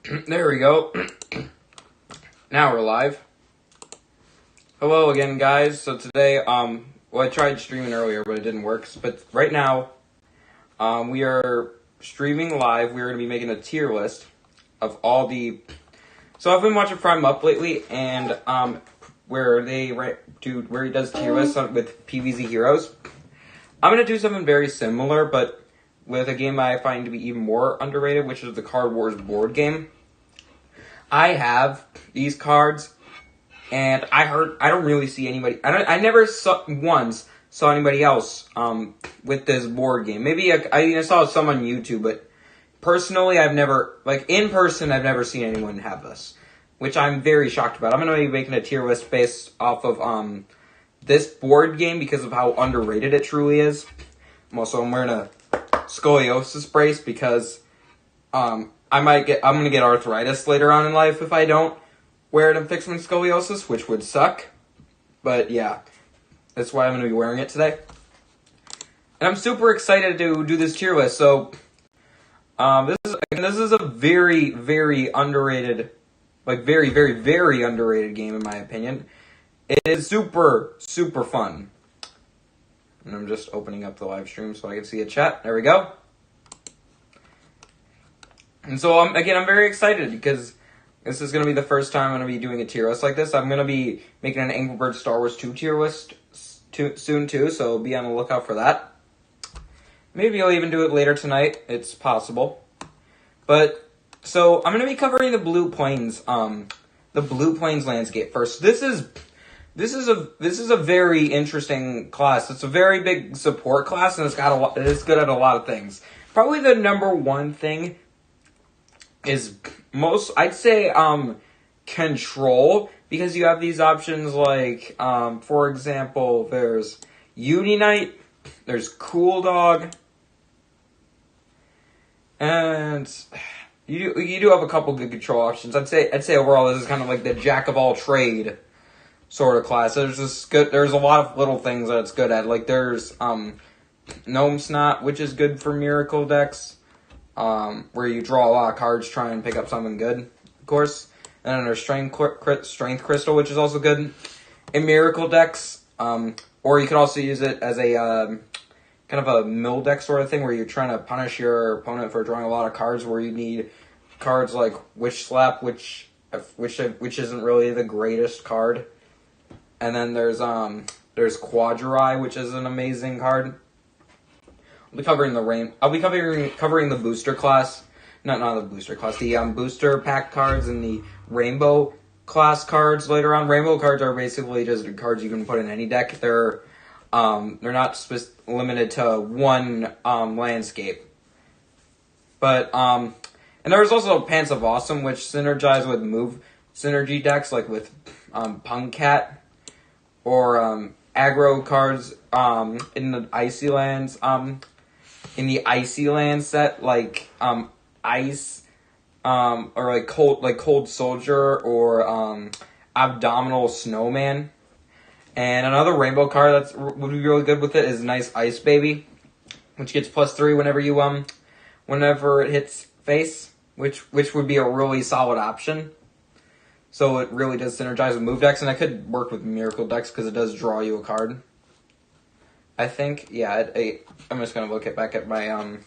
There we go. Now we're live. Hello again, guys. So today, well, I tried streaming earlier, but it didn't work. But right now, we are streaming live. We're going to be making a tier list of all the... So I've been watching Prime Up lately, and where he does tier lists with PvZ heroes. I'm going to do something very similar, but with a game I find to be even more underrated, which is the Card Wars board game. I have these cards, and I don't really see anybody. I never once saw anybody else with this board game. Maybe I saw some on YouTube, but personally, I've never seen anyone have this, which I'm very shocked about. I'm going to be making a tier list based off of this board game because of how underrated it truly is. I'm wearing a scoliosis brace because I'm gonna get arthritis later on in life if I don't wear it and fix my scoliosis, which would suck. But yeah, that's why I'm gonna be wearing it today. And I'm super excited to do this tier list. So this is a very, very underrated, very, very, very underrated game in my opinion. It is super, super fun. And I'm just opening up the live stream so I can see a chat. There we go. And so, I'm very excited because this is going to be the first time I'm going to be doing a tier list like this. I'm going to be making an Angry Birds Star Wars 2 tier list soon too, so be on the lookout for that. Maybe I'll even do it later tonight. It's possible. But, so, I'm going to be covering the Blue Plains landscape first. This is a very interesting class. It's a very big support class, and it's good at a lot of things. Probably the number one thing is I'd say, control, because you have these options like, for example, there's Uni-Knight, there's Cool Dog, and you do have a couple good control options. I'd say overall this is kind of like the jack of all trade sort of class. There's a lot of little things that it's good at. Like there's Gnome Snot, which is good for miracle decks, where you draw a lot of cards, try and pick up something good, of course. And then there's Strength Crystal, which is also good in miracle decks. Or you could also use it as a kind of a mill deck sort of thing, where you're trying to punish your opponent for drawing a lot of cards, where you need cards like Witch Slap, which isn't really the greatest card. And then there's Quadri, which is an amazing card. I'll be covering covering the booster class. Not the booster class. The booster pack cards and the rainbow class cards later on. Rainbow cards are basically just cards you can put in any deck. They're not limited to one landscape. But and there's also Pants of Awesome, which synergize with move synergy decks, like with Punk Cat, or aggro cards in the Icy Lands. In the Icy Land set, like Ice, or like Cold Soldier, or Abdominal Snowman. And another rainbow card would be really good with it is Nice Ice Baby, which gets +3 whenever it hits face, which would be a really solid option. So it really does synergize with move decks, and it could work with miracle decks because it does draw you a card. I think, yeah. I'm just gonna look back at my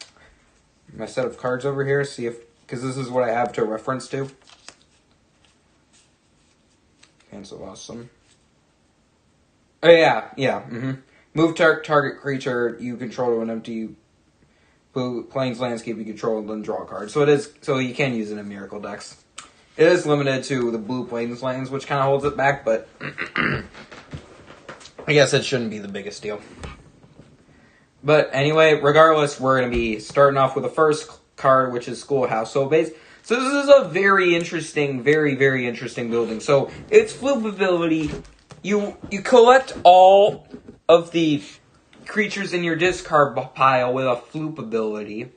my set of cards over here, see because this is what I have to reference to. Cancel Awesome. Oh yeah. Move target creature you control to an empty Blue Plains landscape you control, and then draw a card. So you can use it in miracle decks. It is limited to the Blue Plains lands, which kind of holds it back, but I guess it shouldn't be the biggest deal. But anyway, regardless, we're going to be starting off with the first card, which is Schoolhouse. So this is a very interesting, very, very interesting building. So its flip ability, you collect all of the creatures in your discard pile with a floop ability,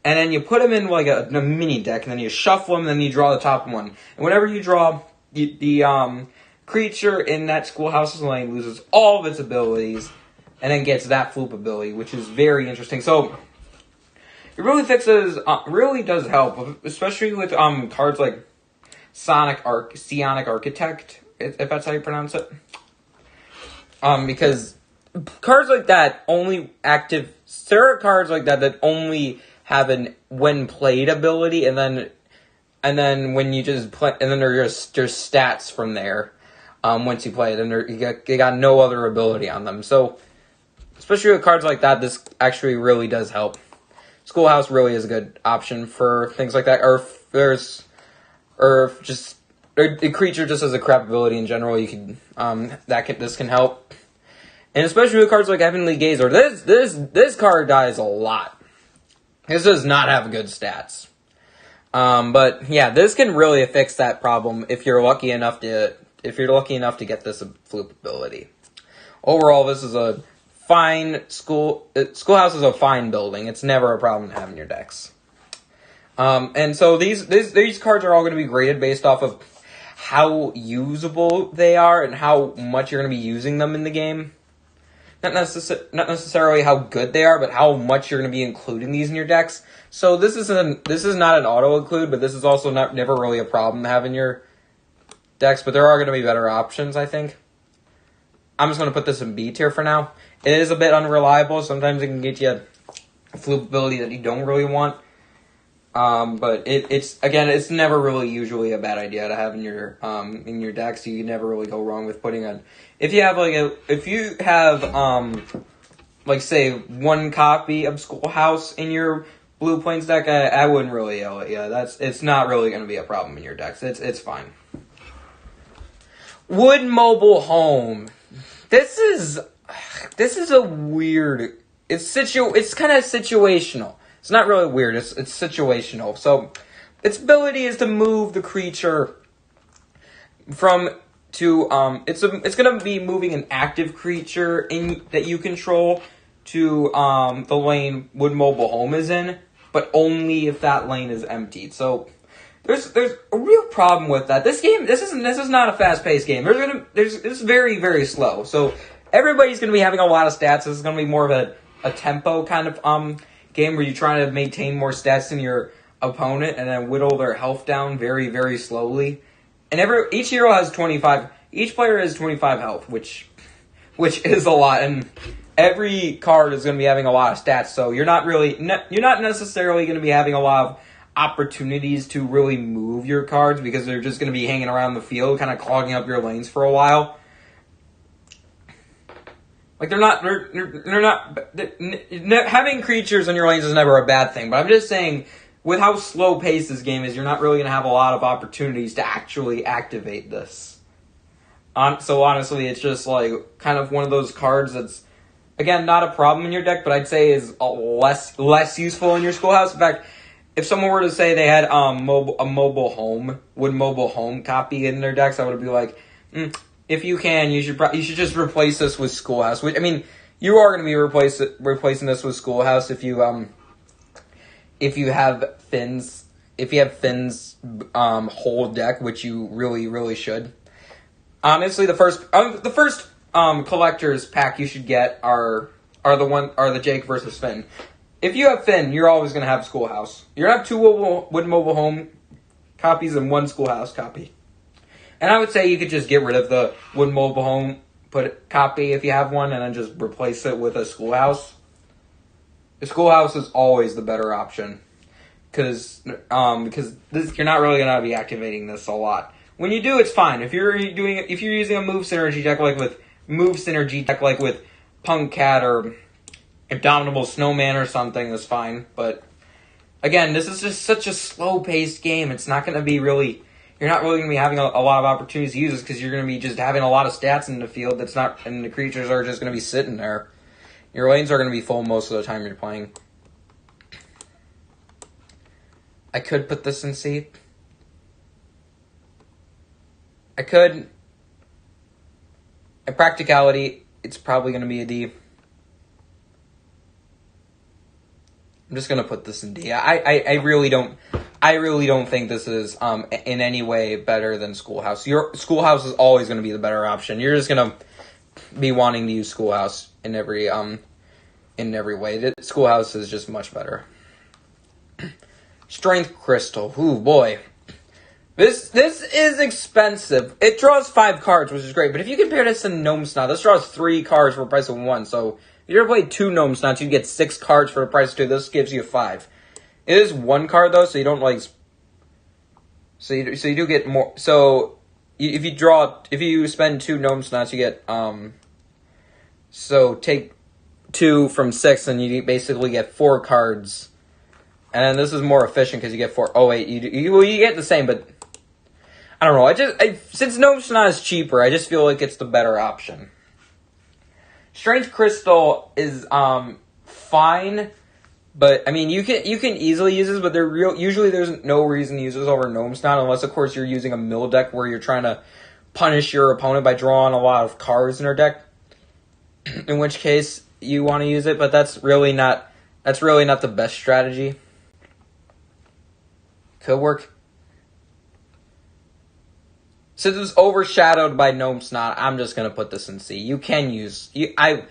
and then you put them in like a mini deck, and then you shuffle them, and then you draw the top one. And whenever you draw, the creature in that Schoolhouse's lane loses all of its abilities, and then gets that floop ability, which is very interesting. So it really fixes, really does help, especially with cards like Psionic Architect, if that's how you pronounce it. Because cards like that only active. There are cards like that only have an when played ability, and then when you just play, and then there's stats from there. Once you play it, and you got no other ability on them. So, especially with cards like that, this actually really does help. Schoolhouse really is a good option for things like that, or if there's, or if just a creature just has a crap ability in general, you can this can help. And especially with cards like Heavenly Gazer, this card dies a lot. This does not have good stats. But yeah, this can really fix that problem if you're lucky enough to get this Floop ability. Overall, this is a fine Schoolhouse is a fine building. It's never a problem to have in your decks. And so these cards are all going to be graded based off of how usable they are and how much you're going to be using them in the game. Not necessarily how good they are, but how much you're going to be including these in your decks. So this is not an auto include, but this is also never really a problem to have in your decks. But there are going to be better options, I think. I'm just going to put this in B tier for now. It is a bit unreliable. Sometimes it can get you a Floop ability that you don't really want. But it's never really usually a bad idea to have in your deck, so you never really go wrong with putting on. If you have like say one copy of Schoolhouse in your Blue Plains deck, I wouldn't really yell at you. It's not really going to be a problem in your decks. It's fine. Wood Mobile Home. This is a weird. It's kind of situational. It's not really weird. It's situational. So, its ability is to move the creature it's going to be moving an active creature that you control to the lane Wood Mobile Home is in, but only if that lane is emptied. So, there's a real problem with that. This is not a fast-paced game. It's very, very slow. So, everybody's going to be having a lot of stats. This is going to be more of a tempo kind of game where you're trying to maintain more stats than your opponent and then whittle their health down very, very slowly. And each hero has 25. Each player has 25 health, which is a lot. And every card is going to be having a lot of stats. So you're not necessarily going to be having a lot of opportunities to really move your cards because they're just going to be hanging around the field, kind of clogging up your lanes for a while. Like, having creatures in your lanes is never a bad thing, but I'm just saying, with how slow-paced this game is, you're not really going to have a lot of opportunities to actually activate this. So honestly, it's just, like, kind of one of those cards that's, again, not a problem in your deck, but I'd say is less useful in your Schoolhouse. In fact, if someone were to say they had a mobile home copy in their decks, I would be like, if you can, you should just replace this with Schoolhouse. Which, I mean, you are going to be replacing this with Schoolhouse if you have Finn's whole deck, which you really, really should. Honestly, the first collector's pack you should get are the Jake versus Finn. If you have Finn, you're always going to have Schoolhouse. You're going to have two Wood Mobile Home copies and one Schoolhouse copy. And I would say you could just get rid of the Wood Mobile Home copy if you have one, and then just replace it with a Schoolhouse. The Schoolhouse is always the better option, because you're not really gonna be activating this a lot. When you do, it's fine. If you're using a move synergy deck like with Punk Cat or Abominable Snowman or something, that's fine. But again, this is just such a slow-paced game. It's not gonna be really. You're not really going to be having a lot of opportunities to use this because you're going to be just having a lot of stats in the field and the creatures are just going to be sitting there. Your lanes are going to be full most of the time you're playing. I could put this in C. I could. In practicality, it's probably going to be a D. I'm just going to put this in D. I really don't think this is in any way better than Schoolhouse. Your Schoolhouse is always going to be the better option. You're just going to be wanting to use Schoolhouse in every way. Schoolhouse is just much better. Strength Crystal. Ooh, boy. This is expensive. It draws 5 cards, which is great. But if you compare this to Gnome Snot, this draws 3 cards for the price of 1. So if you ever play 2 Gnome Snots, you get 6 cards for the price of 2. This gives you 5. It is 1 card though, so you don't like. So you do get more. So if you spend 2 Gnome Snots, you get So take 2 from 6, and you basically get 4 cards. And then this is more efficient because you get 4. Oh wait, you get the same, but I don't know. Since Gnome Snot is cheaper, I just feel like it's the better option. Strength Crystal is fine, but I mean you can easily use this, but usually there's no reason to use this over Gnome Snot unless of course you're using a mill deck where you're trying to punish your opponent by drawing a lot of cards in their deck. In which case you want to use it, but that's really not the best strategy. Could work. Since it was overshadowed by Gnome Snot, I'm just gonna put this in C. You can use. I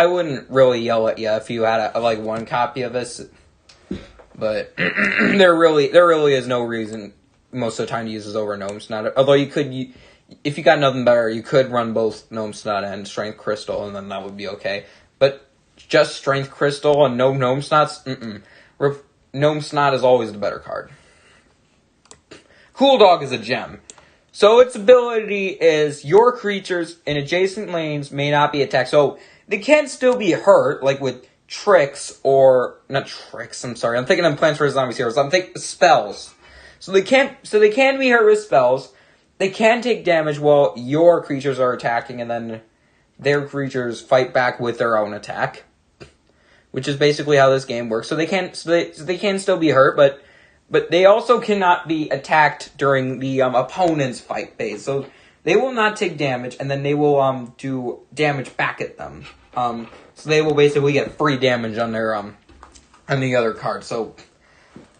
wouldn't really yell at you if you had like 1 copy of this, but there really is no reason most of the time to use this over Gnome Snot. Although you could, if you got nothing better, you could run both Gnome Snot and Strength Crystal, and then that would be okay. But just Strength Crystal and no Gnome Snots, Gnome Snot is always the better card. Cool Dog is a gem. So its ability is your creatures in adjacent lanes may not be attacked. So they can still be hurt, like with tricks or not tricks. I'm sorry, I'm thinking of Plants vs Zombies heroes. I'm thinking spells. So they can be hurt with spells. They can take damage while your creatures are attacking, and then their creatures fight back with their own attack, which is basically how this game works. So they can still be hurt, but they also cannot be attacked during the opponent's fight phase. So they will not take damage, and then they will do damage back at them. So they will basically get free damage on their on the other card. So,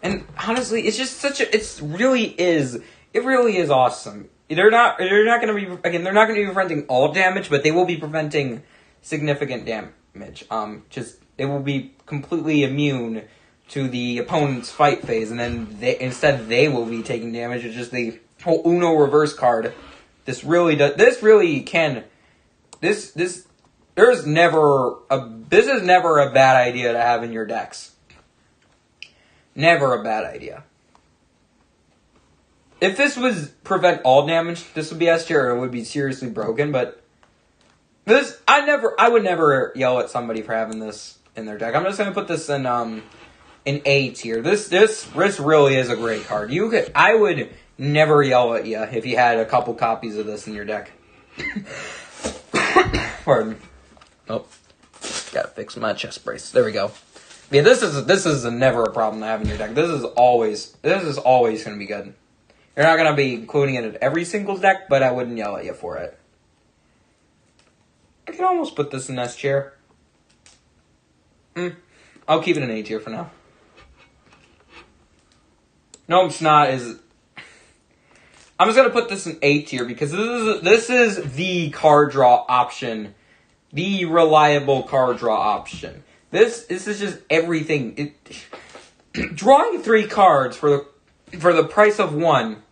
and honestly, it's just it really is awesome. They're not going to be preventing all damage, but they will be preventing significant damage. They will be completely immune to the opponent's fight phase, and then they will be taking damage. It's just the whole Uno reverse card. This is never a bad idea to have in your decks. Never a bad idea. If this was prevent all damage, this would be S tier, or it would be seriously broken, but I would never yell at somebody for having this in their deck. I'm just gonna put this in A tier. This really is a great card. I would never yell at you if you had a couple copies of this in your deck. Pardon. Oh, gotta fix my chest brace. There we go. Yeah, this is never a problem to have in your deck. This is always gonna be good. You're not gonna be including it in every single deck, but I wouldn't yell at you for it. I can almost put this in S tier. I'll keep it in A tier for now. Gnome Snot is. I'm just gonna put this in A tier because this is the card draw option, the reliable card draw option. This is just everything. Drawing 3 cards for the price of 1,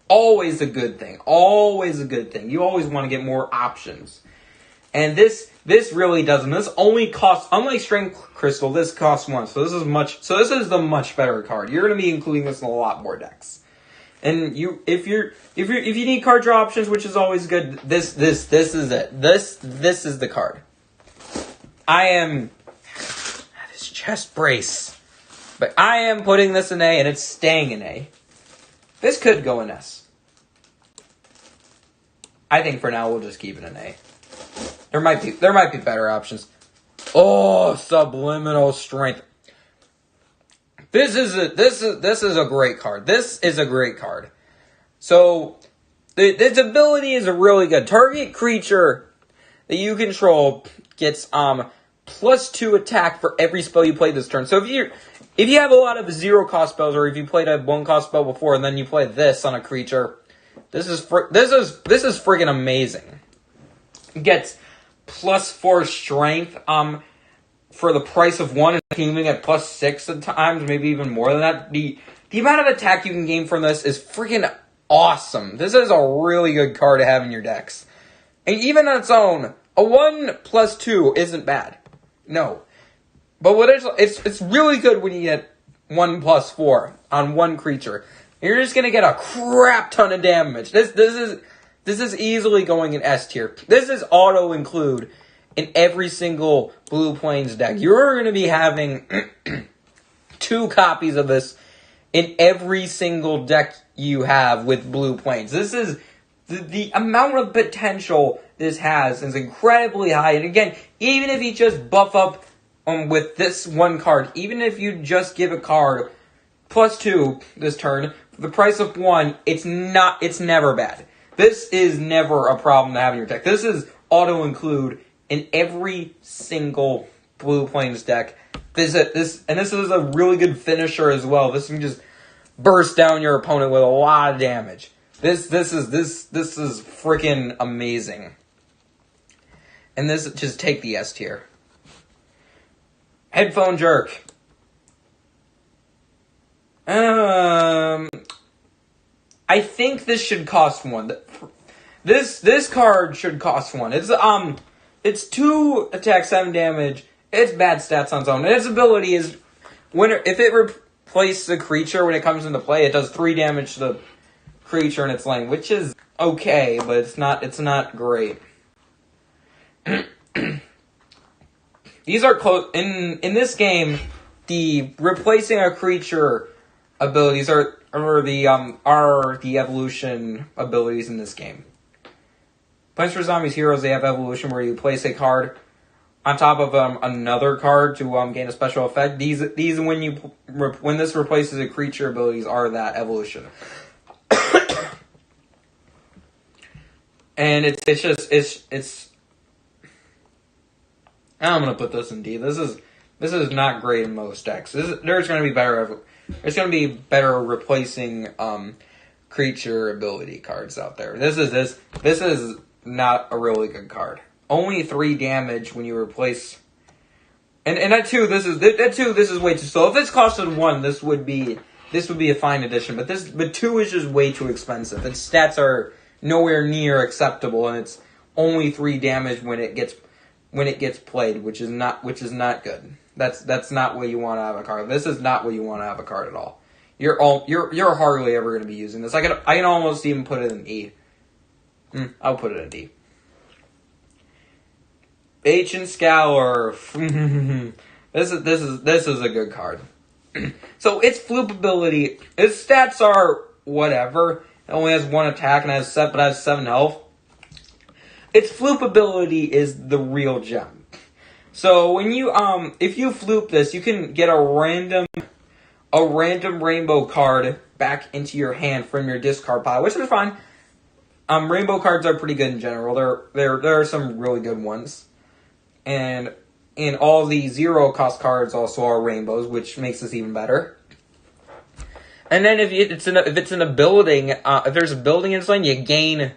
always a good thing. Always a good thing. You always want to get more options, and this really doesn't. This only costs, unlike Strength Crystal, this costs 1. So this is the much better card. You're gonna be including this in a lot more decks. And if you need card draw options, which is always good, this is it. This is the card. This chest brace. But I am putting this in A, and it's staying in A. This could go in S. I think for now we'll just keep it in A. There might be better options. Oh, Subliminal Strength. This is a great card. This is a great card. So this ability is a really good. Target creature that you control gets +2 attack for every spell you play this turn. So if you have a lot of 0 cost spells, or if you played a 1 cost spell before and then you play this on a creature, this is freaking amazing. It gets +4 strength. for the price of one, and even at +6 at times, maybe even more than that. The amount of attack you can gain from this is freaking awesome. This is a really good card to have in your decks. And even on its own, a 1+2 isn't bad. No. But it's really good when you get 1+4 on one creature. You're just gonna get a crap ton of damage. This is easily going in S tier. This is auto include in every single Blue Plains deck. You're going to be having 2 copies of this in every single deck you have with Blue Plains. This is the amount of potential this has is incredibly high. And again, even if you just buff up with this one card, even if you just give a card +2 this turn for the price of 1, it's never bad. This is never a problem to have in your deck. This is auto include in every single Blue Plains deck. This is a really good finisher as well. This can just burst down your opponent with a lot of damage. This is freaking amazing. And this, just take the S tier. Headphone Jerk. I think this should cost 1. This card should cost 1. It's 2 attack, 7 damage. It's bad stats on its own. And its ability is if it replaces a creature when it comes into play, it does 3 damage to the creature in its lane, which is okay, but it's not great. These are close in this game. The replacing a creature abilities are the evolution abilities in this game. Plants vs. Zombies Heroes, they have evolution where you place a card on top of another card to gain a special effect. These when this replaces a creature abilities are that evolution. And it's I'm gonna put this in D. This is not great in most decks. There's gonna be better replacing creature ability cards out there. This is not a really good card. Only 3 damage when you replace, and that too. This is way too slow. If this costed 1, this would be a fine addition. But 2 is just way too expensive. Its stats are nowhere near acceptable, and it's only 3 damage when it gets played, which is not good. That's not what you want to have a card. This is not what you want to have a card at all. You're hardly ever going to be using this. I can almost even put it in E. I'll put it in D. Ancient Scour. This is a good card. So its floop ability, its stats are whatever. It only has 1 attack and has 7 health. Its floop ability is the real gem. So when you if you floop this, you can get a random rainbow card back into your hand from your discard pile, which is fine. Rainbow cards are pretty good in general. There are some really good ones. And all the 0-cost cards also are rainbows, which makes this even better. And then if it's in a building, if there's a building in its lane, you gain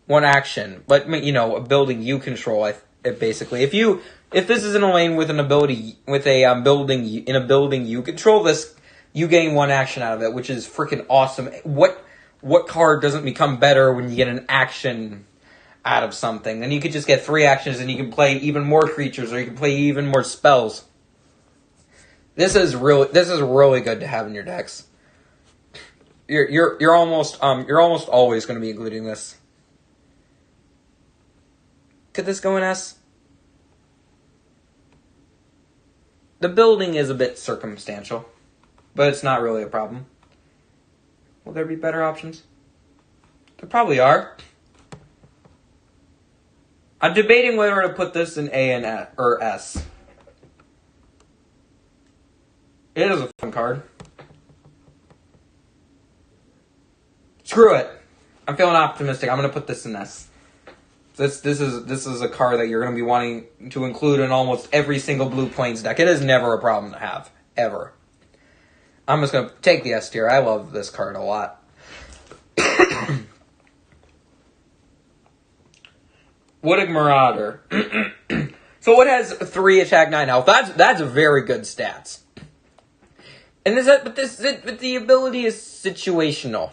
1 action. But a building you control. Basically, if this is in a lane with an ability with a building you control, this you gain 1 action out of it, which is freaking awesome. What card doesn't become better when you get an action out of something? Then you could just get 3 actions and you can play even more creatures or you can play even more spells. This is really good to have in your decks. You're almost always going to be including this. Could this go in S? The building is a bit circumstantial, but it's not really a problem. Will there be better options? There probably are. I'm debating whether to put this in A and or S. It is a fun card. Screw it. I'm feeling optimistic. I'm going to put this in S. This is a card that you're going to be wanting to include in almost every single Blue Plains deck. It is never a problem to have. Ever. I'm just going to take the S tier. I love this card a lot. Wooded Marauder. So it has 3 attack, 9 health. That's a very good stats. And but the ability is situational.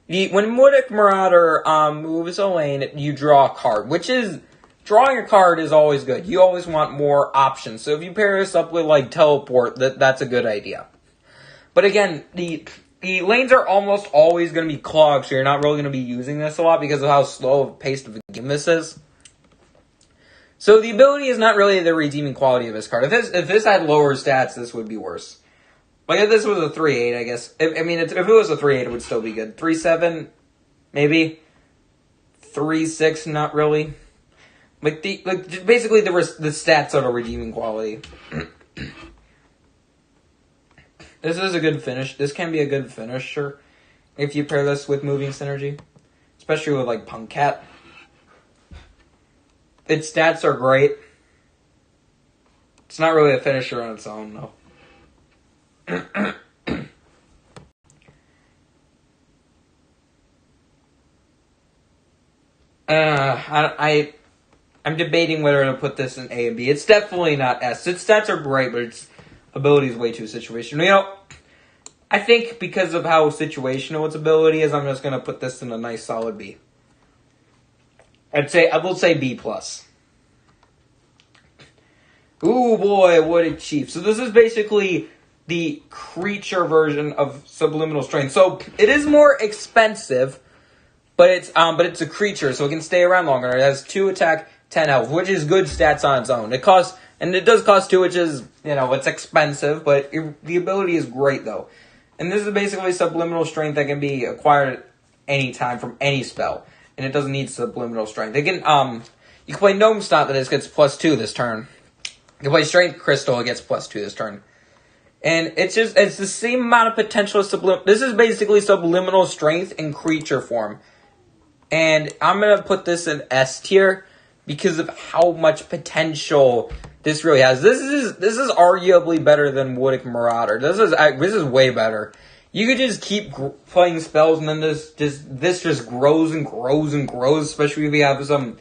When Woodic Marauder moves a lane, you draw a card, which is drawing a card is always good. You always want more options. So if you pair this up with like teleport, that's a good idea. But again, the lanes are almost always going to be clogged, so you're not really going to be using this a lot because of how slow of a pace of a game this is. So the ability is not really the redeeming quality of this card. If this had lower stats, this would be worse. Like if this was a 3-8, I guess. If it was a 3-8, it would still be good. 3-7, maybe. 3-6, not really. Basically the stats are the redeeming quality. This is a good finish. This can be a good finisher if you pair this with moving synergy, especially with like Punk Cat. Its stats are great. It's not really a finisher on its own, though. I'm debating whether to put this in A and B. It's definitely not S. Its stats are great, but its ability is way too situational. You know, I think because of how situational its ability is, I'm just going to put this in a nice solid B. I will say B+. Ooh boy, Woodic Chief. So this is basically the creature version of Subliminal Strength. So it is more expensive, but it's a creature, so it can stay around longer. It has 2 attack, 10 health, which is good stats on its own. It does cost 2, which is, it's expensive, but the ability is great though. And this is basically Subliminal Strength that can be acquired anytime from any spell. And it doesn't need Subliminal Strength. You can play Gnome Stomp, that gets +2 this turn. You can play Strength Crystal, it gets +2 this turn. And it's the same amount of potential as Subliminal. This is basically Subliminal Strength in creature form. And I'm going to put this in S tier because of how much potential this really has. This is arguably better than Woodic Marauder. This is way better. You could just keep playing spells and then this just grows and grows and grows, especially if you have some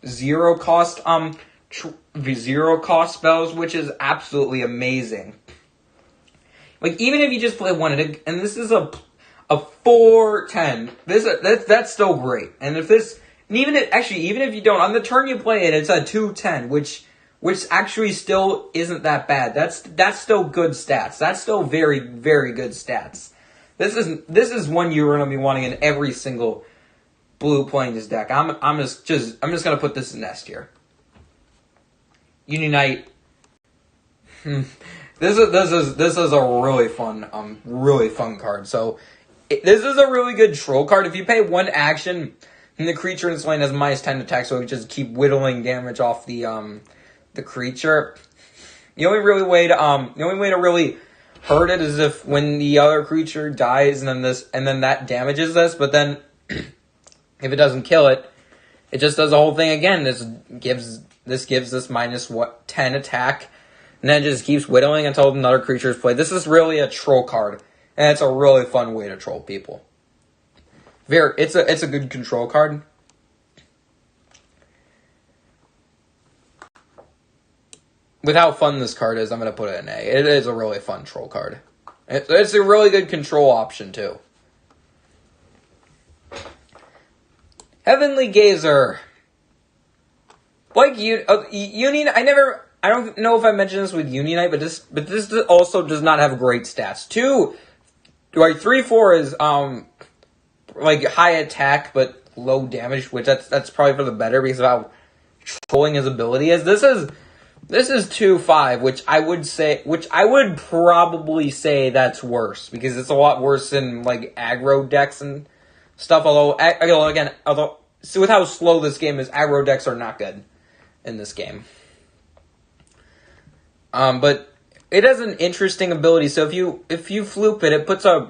zero cost spells, which is absolutely amazing. Like even if you just play one, and this is a 4-10, that's still great. And even if you don't, on the turn you play it, it's a 2-10, which actually still isn't that bad. That's still good stats. That's still very, very good stats. This is one you're gonna be wanting in every single blue playing this deck. I'm just gonna put this in S tier. Unite. This is a really fun card. So this is a really good troll card. If you pay 1 action, and the creature in this lane has -10 attack, so it just keep whittling damage off the creature. The only way to really hurt it is if when the other creature dies and then that damages this. But then if it doesn't kill it, it just does the whole thing again. This gives this -10 attack. And then it just keeps whittling until another creature is played. This is really a troll card. And it's a really fun way to troll people. It's a good control card. With how fun this card is, I'm going to put it in A. It is a really fun troll card. It's a really good control option, too. Heavenly Gazer. Like Unite, I don't know if I mentioned this with Unite, but this also does not have great stats. 3-4 is like high attack but low damage, which that's probably for the better because of how trolling his ability is. This is 2-5, which I would probably say that's worse because it's a lot worse than like aggro decks and stuff. Although with how slow this game is, aggro decks are not good in this game. But it has an interesting ability. So if you floop it, it puts a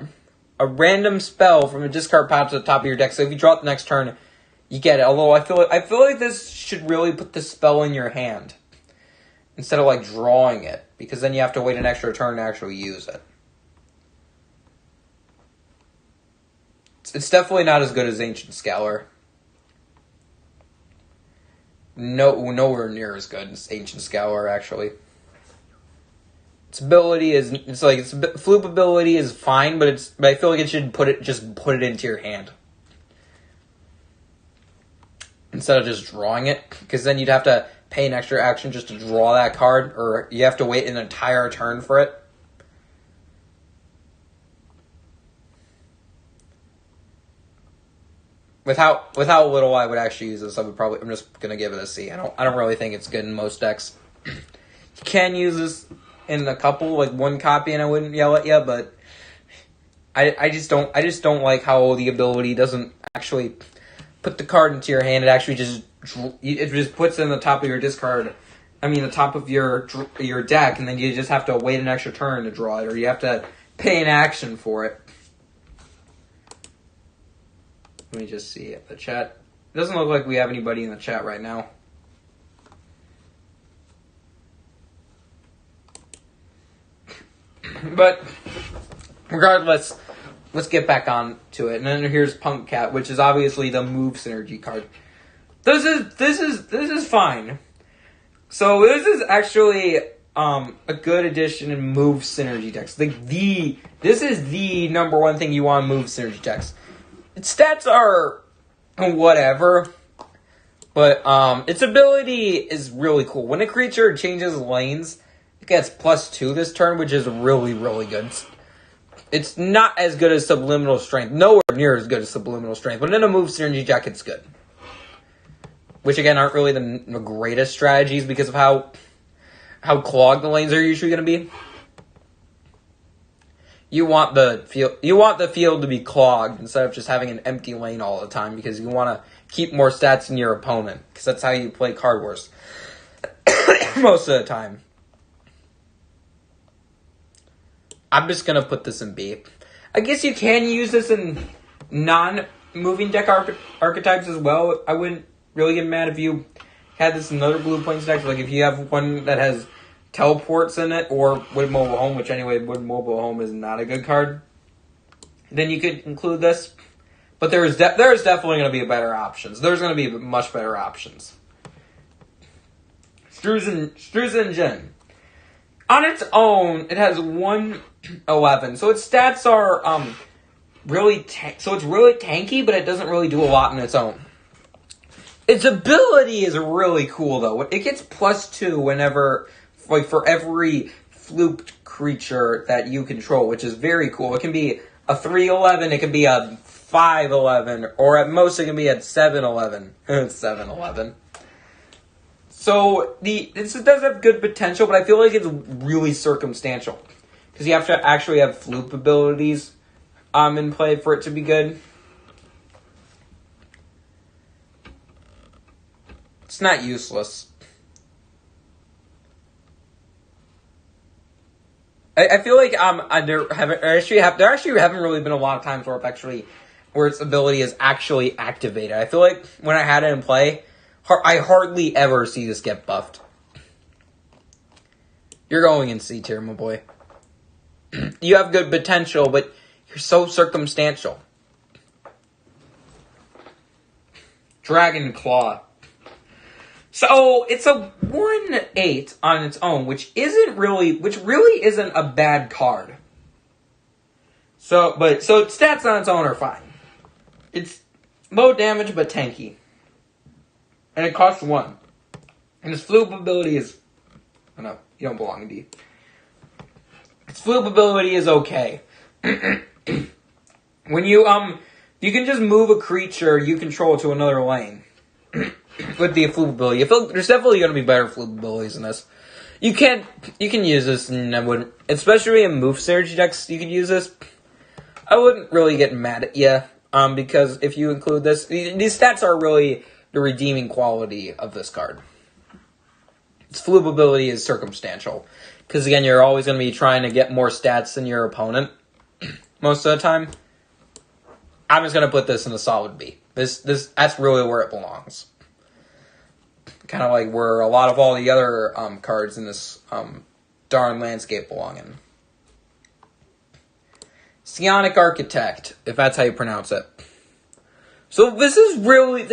random spell from a discard pile to the top of your deck. So if you draw it the next turn, you get it. Although I feel like this should really put the spell in your hand instead of like drawing it, because then you have to wait an extra turn to actually use it. It's definitely not as good as Ancient Scalar. nowhere near as good as Ancient Scour, actually. Its ability is, Floop ability is fine, but I feel like it should put it into your hand. Instead of just drawing it, because then you'd have to pay an extra action just to draw that card, or you have to wait an entire turn for it. With how little I would actually use this, I'm just gonna give it a C. I don't really think it's good in most decks. You can use this in a couple, like one copy, and I wouldn't yell at you, but I just don't like how the ability doesn't actually put the card into your hand. It actually just puts it in the top of your discard. I mean, the top of your deck, and then you just have to wait an extra turn to draw it, or you have to pay an action for it. Let me just see the chat. It doesn't look like we have anybody in the chat right now. But regardless, let's get back on to it. And then here's Punk Cat, which is obviously the move synergy card. This is fine. So this is actually a good addition in move synergy decks. This is the number one thing you want in move synergy decks. Its stats are whatever, but its ability is really cool. When a creature changes lanes, it gets +2 this turn, which is really, really good. It's not as good as Subliminal Strength. Nowhere near as good as Subliminal Strength, but in a move synergy deck, it's good. Which, again, aren't really the greatest strategies because of how clogged the lanes are usually going to be. You want the field to be clogged instead of just having an empty lane all the time, because you want to keep more stats in your opponent, because that's how you play Card Wars most of the time. I'm just going to put this in B. I guess you can use this in non-moving deck archetypes as well. I wouldn't really get mad if you had this in other Blue Plains decks. Like if you have one that has teleports in it, or Wood Mobile Home, which anyway, Wood Mobile Home is not a good card, then you could include this. But there's definitely going to be better options. There's going to be much better options. Struzen Jin. On its own, it has 111. So its stats are really so it's really tanky, but it doesn't really do a lot on its own. Its ability is really cool though. It gets +2 whenever, like, for every flooped creature that you control, which is very cool. It can be a 3/11, it can be a 5/11, or at most it can be at 7/11. 7/11. So this does have good potential, but I feel like it's really circumstantial, because you have to actually have floop abilities in play for it to be good. It's not useless. I feel like there actually haven't really been a lot of times where its ability is actually activated. I feel like when I had it in play, I hardly ever see this get buffed. You're going in C tier, my boy. You have good potential, but you're so circumstantial. Dragon Claw. So it's a 1/8 on its own, which really isn't a bad card. So its stats on its own are fine. It's low damage but tanky, and it costs 1. And its floop ability is, oh no, you don't belong in D. Its floop ability is okay. When you can just move a creature you control to another lane. With the floop ability, I feel there's definitely going to be better floop abilities in this. You can use this, and I wouldn't, especially in move synergy decks. You could use this. I wouldn't really get mad at you, because if you include this, these stats are really the redeeming quality of this card. Its floop ability is circumstantial, because again, you're always going to be trying to get more stats than your opponent most of the time. I'm just going to put this in a solid B. That's really where it belongs. Kind of like where a lot of all the other cards in this darn landscape belong in. Psionic Architect, if that's how you pronounce it. So this is a really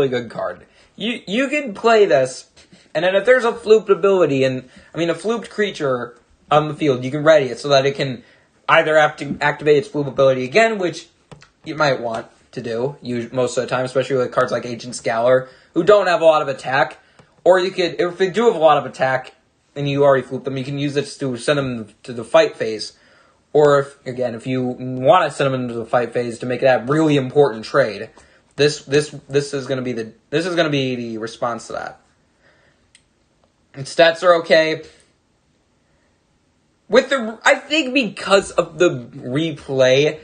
good card. You can play this, and then if there's a flooped ability, a flooped creature on the field, you can ready it so that it can either have to activate its floop ability again, which you might want to do most of the time, especially with cards like Ancient Scalar, who don't have a lot of attack. Or you could, if they do have a lot of attack, and you already floop them, you can use it to send them to the fight phase. Or if you want to send them into the fight phase to make it a really important trade, this is going to be the response to that. And stats are okay. I think because of the replay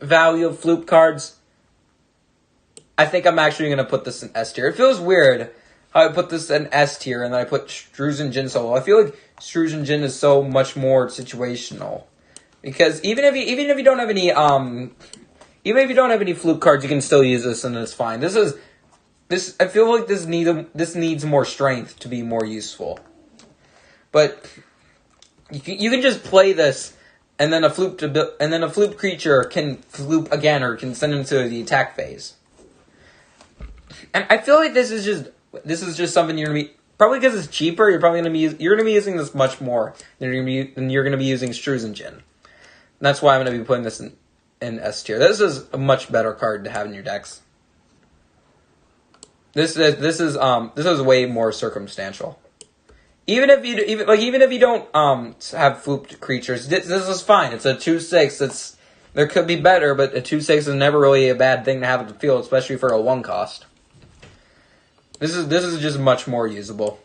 value of floop cards, I think I'm actually going to put this in S tier. It feels weird how I put this in S tier and then I put Struzan Djinn so low. I feel like Struzan Djinn is so much more situational. Because even if you don't have any floop cards, you can still use this and it's fine. I feel like this needs more strength to be more useful. But you can just play this, and then a floop creature can floop again or can send into the attack phase. And I feel like this is just something you're gonna be, probably because it's cheaper. You're gonna be using this much more than you're gonna be using Struzan Djinn. That's why I'm gonna be putting this in S tier. This is a much better card to have in your decks. This is way more circumstantial. Even if you don't have flooped creatures, this is fine. It's a 2/6. There could be better, but a 2/6 is never really a bad thing to have in the field, especially for a 1 cost. This is just much more usable.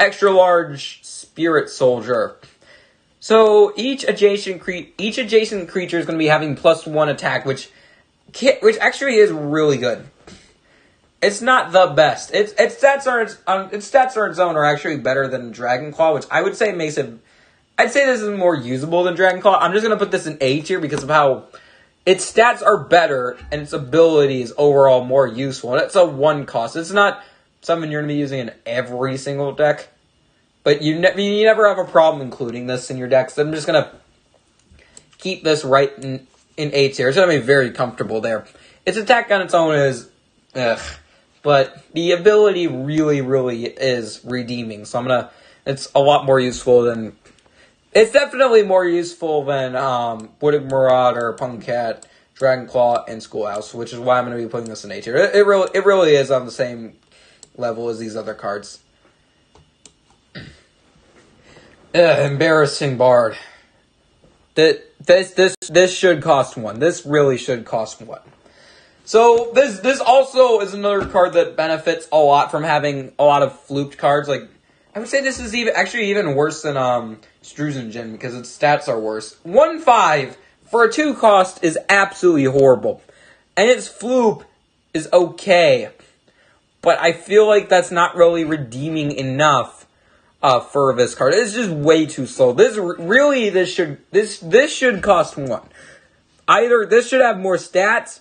Extra large Spirit Soldier. So each adjacent creature is going to be having +1 attack, which actually is really good. It's not the best. Its stats on its own are actually better than Dragon Claw, which I would say makes it. I'd say this is more usable than Dragon Claw. I'm just gonna put this in A tier because of how its stats are better and its ability is overall more useful. And it's a 1 cost. It's not something you're gonna be using in every single deck, but you never have a problem including this in your decks. So I'm just gonna keep this right in A tier. It's gonna be very comfortable there. Its attack on its own is, but the ability really, really is redeeming. So it's a lot more useful than. It's definitely more useful than Wooded Marauder, Punkcat, Dragon Claw, and Schoolhouse, which is why I'm going to be putting this in A tier. It really is on the same level as these other cards. Embarrassing Bard. This should cost 1. This really should cost 1. So this also is another card that benefits a lot from having a lot of flooped cards. Like, I would say this is even worse than Struzan Djinn because its stats are worse. 1/5 for a 2 cost is absolutely horrible, and its floop is okay, but I feel like that's not really redeeming enough for this card. It's just way too slow. This should cost 1. Either this should have more stats,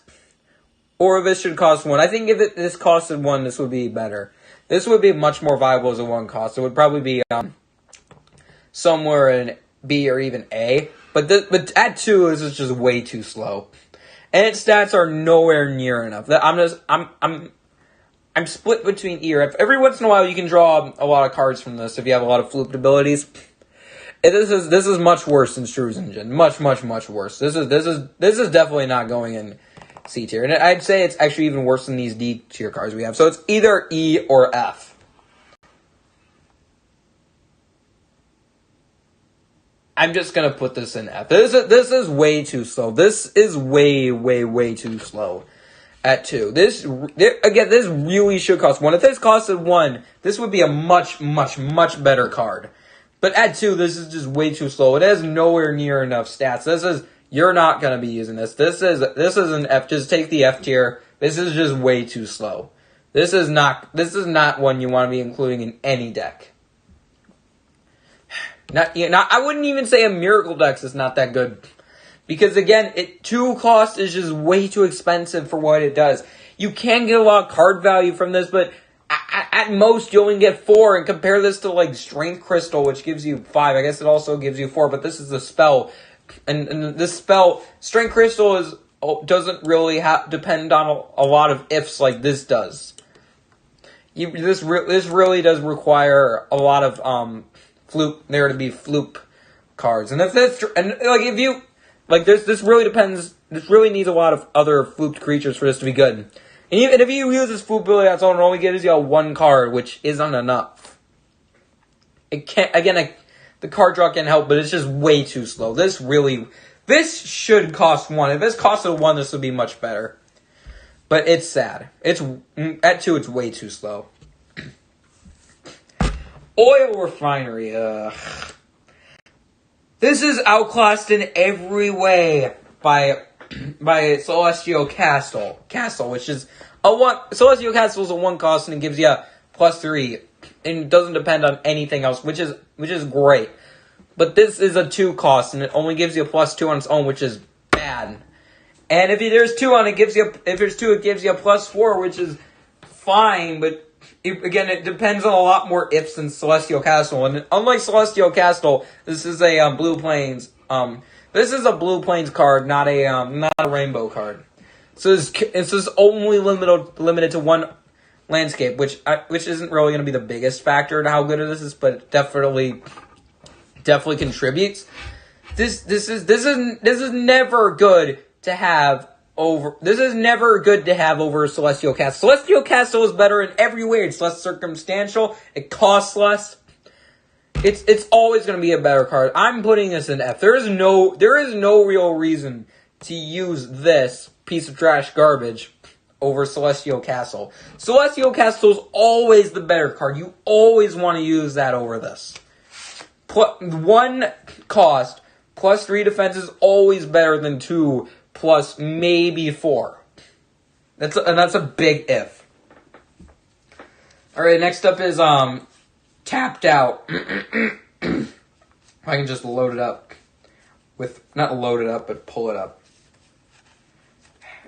or this should cost 1. I think if this costed 1, this would be better. This would be much more viable as a 1 cost. It would probably be somewhere in B or even A. But at 2, this is just way too slow, and its stats are nowhere near enough. I'm split between E or F. Every once in a while, you can draw a lot of cards from this if you have a lot of flooped abilities. This is much worse than Struzan Djinn. Much worse. This is definitely not going in C tier. And I'd say it's actually even worse than these D tier cards we have. So it's either E or F. I'm just going to put this in F. This is way too slow. This is way too slow at 2. This really should cost 1. If this costed 1, this would be a much better card. But at 2, this is just way too slow. It has nowhere near enough stats. You're not going to be using this. This is an F. Just take the F tier. This is just way too slow. This is not one you want to be including in any deck. I wouldn't even say a Miracle Dex is not that good. Because again, 2 cost is just way too expensive for what it does. You can get a lot of card value from this, but at most you only get 4. And compare this to like Strength Crystal, which gives you 5. I guess it also gives you 4, but this is a spell. And this spell, Strength Crystal is doesn't really depend on a lot of ifs like this does. This really does require a lot of there to be floop cards, and this really depends. This really needs a lot of other flooped creatures for this to be good. And even if you use this floop ability on its own, it only gives you one card, which isn't enough. It can't. Again, the card draw can help, but it's just way too slow. This should cost 1. If this costed 1, this would be much better. But it's sad. It's at 2. It's way too slow. Oil Refinery. This is outclassed in every way by Celestial Castle, which is a 1. Celestial Castle is a 1 cost and it gives you a +3, and it doesn't depend on anything else, which is great. But this is a 2 cost and it only gives you a +2 on its own, which is bad. And if there's 2 on it, it gives you a +4, which is fine. But it depends on a lot more ifs than Celestial Castle. And unlike Celestial Castle, this is a Blue Plains. This is a Blue Plains card, not a Rainbow card. So this is only limited to 1 landscape, which isn't really going to be the biggest factor to how good this is, but it definitely contributes. This is never good to have over. This is never good to have over Celestial Castle. Celestial Castle is better in every way. It's less circumstantial. It costs less. It's always going to be a better card. I'm putting this in F. There is no real reason to use this piece of trash garbage over Celestial Castle. Celestial Castle is always the better card. You always want to use that over this. 1 cost +3 defense is always better than 2 plus maybe 4. That's a big if. All right, next up is Tapped Out. I can just load it up not load it up, but pull it up.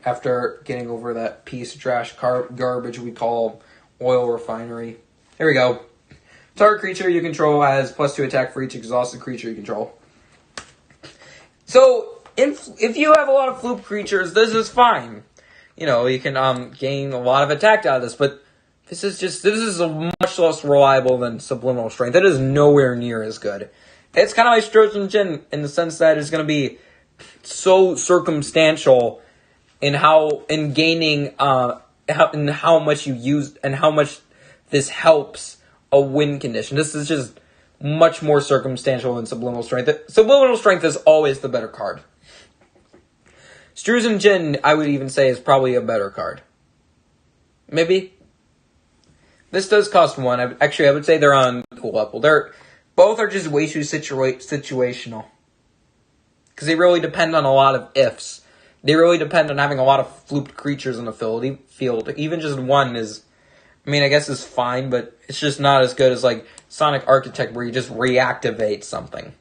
After getting over that piece of trash garbage we call Oil Refinery. Here we go. Target creature you control has +2 attack for each exhausted creature you control. So, if you have a lot of floop creatures, this is fine. You can gain a lot of attack out of this, but this is much less reliable than Subliminal Strength. It is nowhere near as good. It's kind of like Strozen Jin in the sense that it's going to be so circumstantial in gaining in how much you use and how much this helps a win condition. This is just much more circumstantial than Subliminal Strength. Subliminal Strength is always the better card. Strozen Jin, I would even say, is probably a better card. Maybe. This does cost 1. I would say they're on equal level. Both are just way too situational. Because they really depend on a lot of ifs. They really depend on having a lot of flooped creatures in the field. Even just 1 is, I guess is fine, but it's just not as good as like Sonic Architect where you just reactivate something.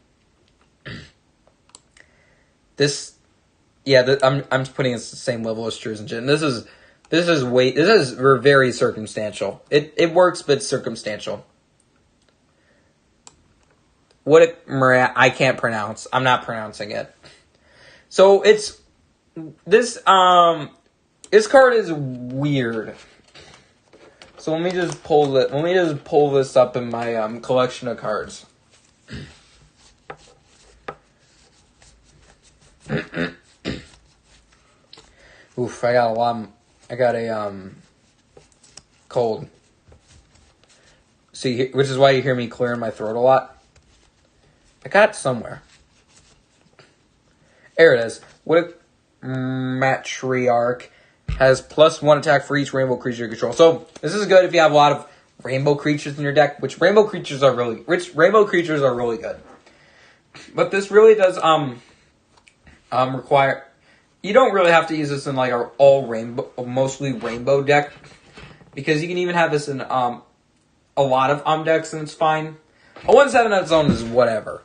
I'm putting it at the same level as Strozen Jin. This is very circumstantial. It works, but it's circumstantial. I can't pronounce. I'm not pronouncing it. So this card is weird. So let me just pull this up in my collection of cards. Oof, I got a cold. See, which is why you hear me clearing my throat a lot. I got it somewhere. There it is. What if Matriarch has +1 attack for each rainbow creature you control. So this is good if you have a lot of rainbow creatures in your deck, which rainbow creatures are really good. But this really does require. You don't really have to use this in like our mostly rainbow deck, because you can even have this in a lot of decks and it's fine. A 1/7 on its own is whatever.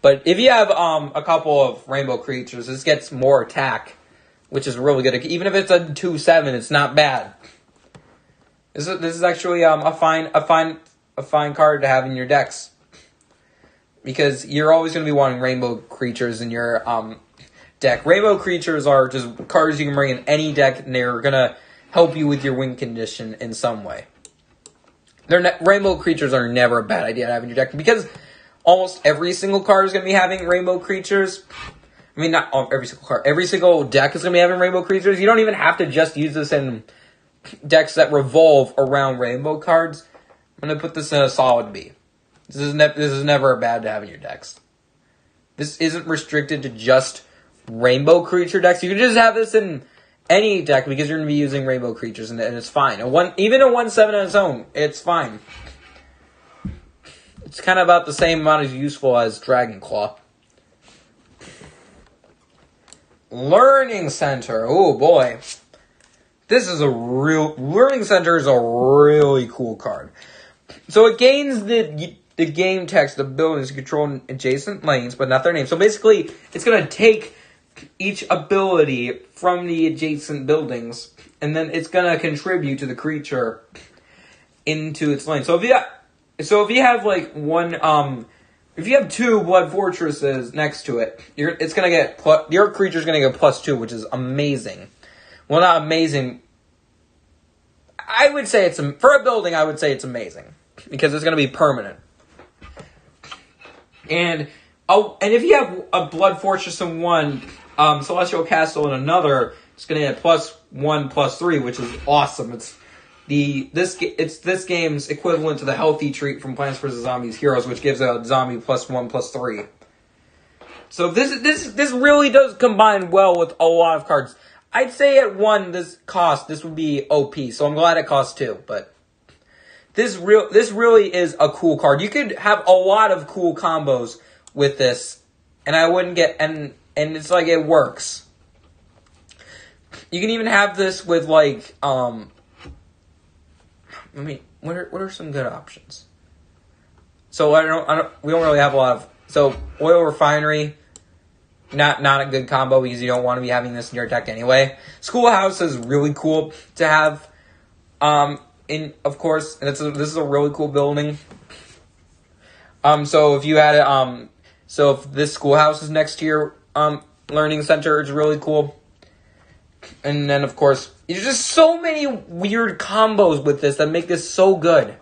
But if you have a couple of rainbow creatures, this gets more attack, which is really good. Even if it's a 2/7, it's not bad. This is actually a fine card to have in your decks, because you're always going to be wanting rainbow creatures in your deck. Rainbow Creatures are just cards you can bring in any deck, and they're going to help you with your win condition in some way. Rainbow Creatures are never a bad idea to have in your deck, because almost every single card is going to be having Rainbow Creatures. I mean, not every single card. Every single deck is going to be having Rainbow Creatures. You don't even have to just use this in decks that revolve around Rainbow cards. I'm going to put this in a solid B. This is never bad to have in your decks. This isn't restricted to just Rainbow Creature decks. You can just have this in any deck because you're going to be using Rainbow Creatures, and it's fine. Even a 1/7 on its own, it's fine. It's kind of about the same amount as useful as Dragon Claw. Learning Center. Oh boy. Learning Center is a really cool card. So it gains the game text of buildings control adjacent lanes, but not their name. So basically, it's going to take each ability from the adjacent buildings, and then it's going to contribute to the creature into its lane. So if you have like if you have 2 Blood Fortresses next to it, it's going to get your creature's going to get +2, which is amazing. Well, not amazing. I would say for a building. I would say it's amazing because it's going to be permanent. And if you have a Blood Fortress in one, Celestial Castle in another, it's going to get +1/+3, which is awesome. It's this game's equivalent to the Healthy Treat from Plants vs. Zombies Heroes, which gives a zombie +1/+3. So this really does combine well with a lot of cards. I'd say at 1 this would be OP, so I'm glad it costs 2, but this really is a cool card. You could have a lot of cool combos with this, and I wouldn't get and it's like it works. You can even have this with like I mean, what are some good options? So we don't really have a lot of. So Oil Refinery, not a good combo because you don't want to be having this in your deck anyway. Schoolhouse is really cool to have. Of course, this is a really cool building. So if you had it, so if this Schoolhouse is next to your Learning Center, it's really cool. And then, of course, there's just so many weird combos with this that make this so good.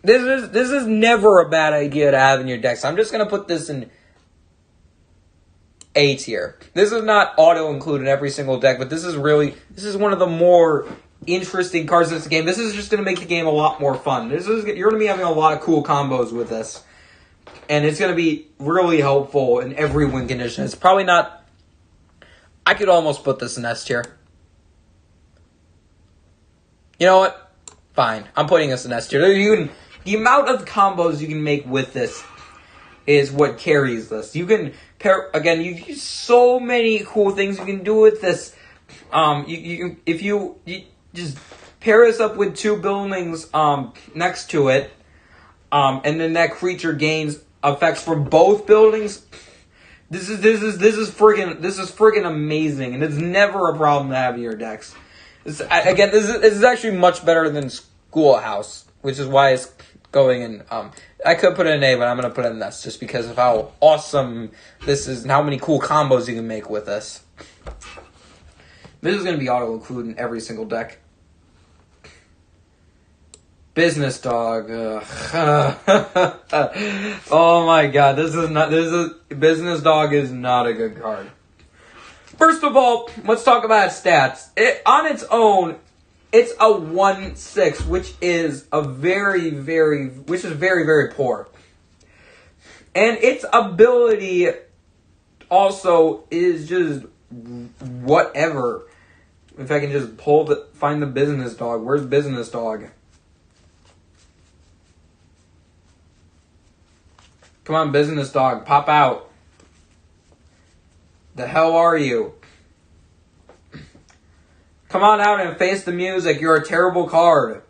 This is never a bad idea to have in your decks. I'm just going to put this in A tier. This is not auto-include in every single deck, but this is one of the more interesting cards in this game. This is just going to make the game a lot more fun. You're going to be having a lot of cool combos with this. And it's going to be really helpful in every win condition. It's probably not. I could almost put this in S tier. You know what? Fine. I'm putting this in S tier. The amount of combos you can make with this is what carries this. You can you so many cool things you can do with this. If you just pair this up with 2 buildings next to it, and then that creature gains effects from both buildings. This is friggin' amazing, and it's never a problem to have in your decks. This is actually much better than Schoolhouse, which is why it's going in. I could put it in A, but I'm gonna put it in S just because of how awesome this is and how many cool combos you can make with this. This is gonna be auto include in every single deck. Business Dog. Oh my god, Business Dog is not a good card. First of all, let's talk about its stats. On its own, it's a 1/6, which is very, very poor. And its ability also is just whatever. If I can just find the Business Dog. Where's Business Dog? Come on, Business Dog, pop out. The hell are you? Come on out and face the music. You're a terrible card.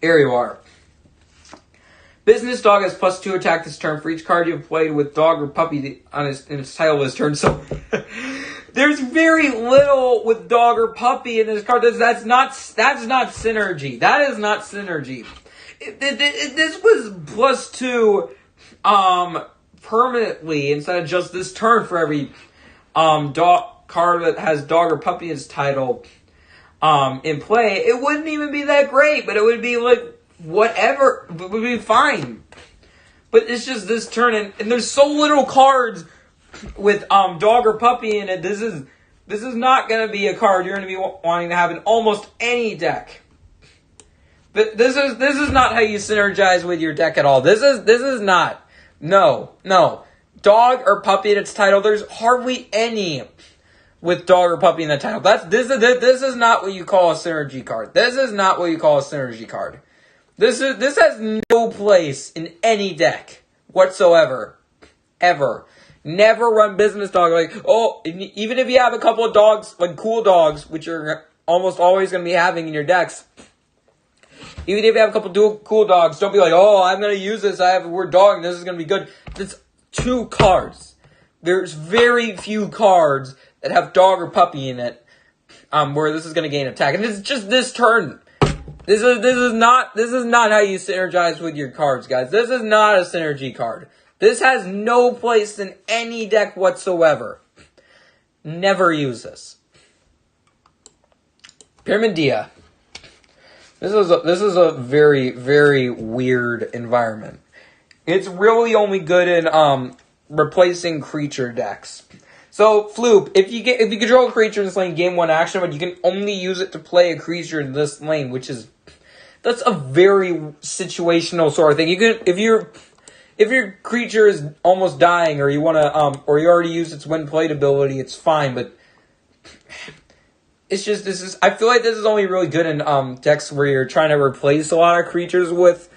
Here you are. Business Dog has +2 attack this turn for each card you've played with dog or puppy in its title this turn. So there's very little with dog or puppy in this card. That's not synergy. That is not synergy. This was +2 permanently instead of just this turn for every card that has dog or puppy in its title in play, it wouldn't even be that great, but it would be like whatever, it would be fine. But it's just this turn, and there's so little cards with dog or puppy in it. This is not going to be a card you're going to be wanting to have in almost any deck. But this is not how you synergize with your deck at all. This is not. No. Dog or puppy in its title. There's hardly any with dog or puppy in the title. This is not what you call a synergy card. This is not what you call a synergy card. This has no place in any deck whatsoever, ever. Never run business dog even if you have a couple of dogs, like cool dogs, which you're almost always going to be having in your decks. Even if you have a couple of cool dogs, don't be like, oh, I'm going to use this. I have a word dog, and this is going to be good. It's 2 cards. There's very few cards that have dog or puppy in it, where this is going to gain attack, and it's just this turn. This is not how you synergize with your cards, guys. This is not a synergy card. This has no place in any deck whatsoever. Never use this. Pyramidea. This is a very, very weird environment. It's really only good in replacing creature decks. So Floop, if you control a creature in this lane, game 1 action, but you can only use it to play a creature in this lane, that's a very situational sort of thing. You can if your creature is almost dying, or you want to or you already used its when played ability, it's fine, but it's just I feel like this is only really good in decks where you're trying to replace a lot of creatures with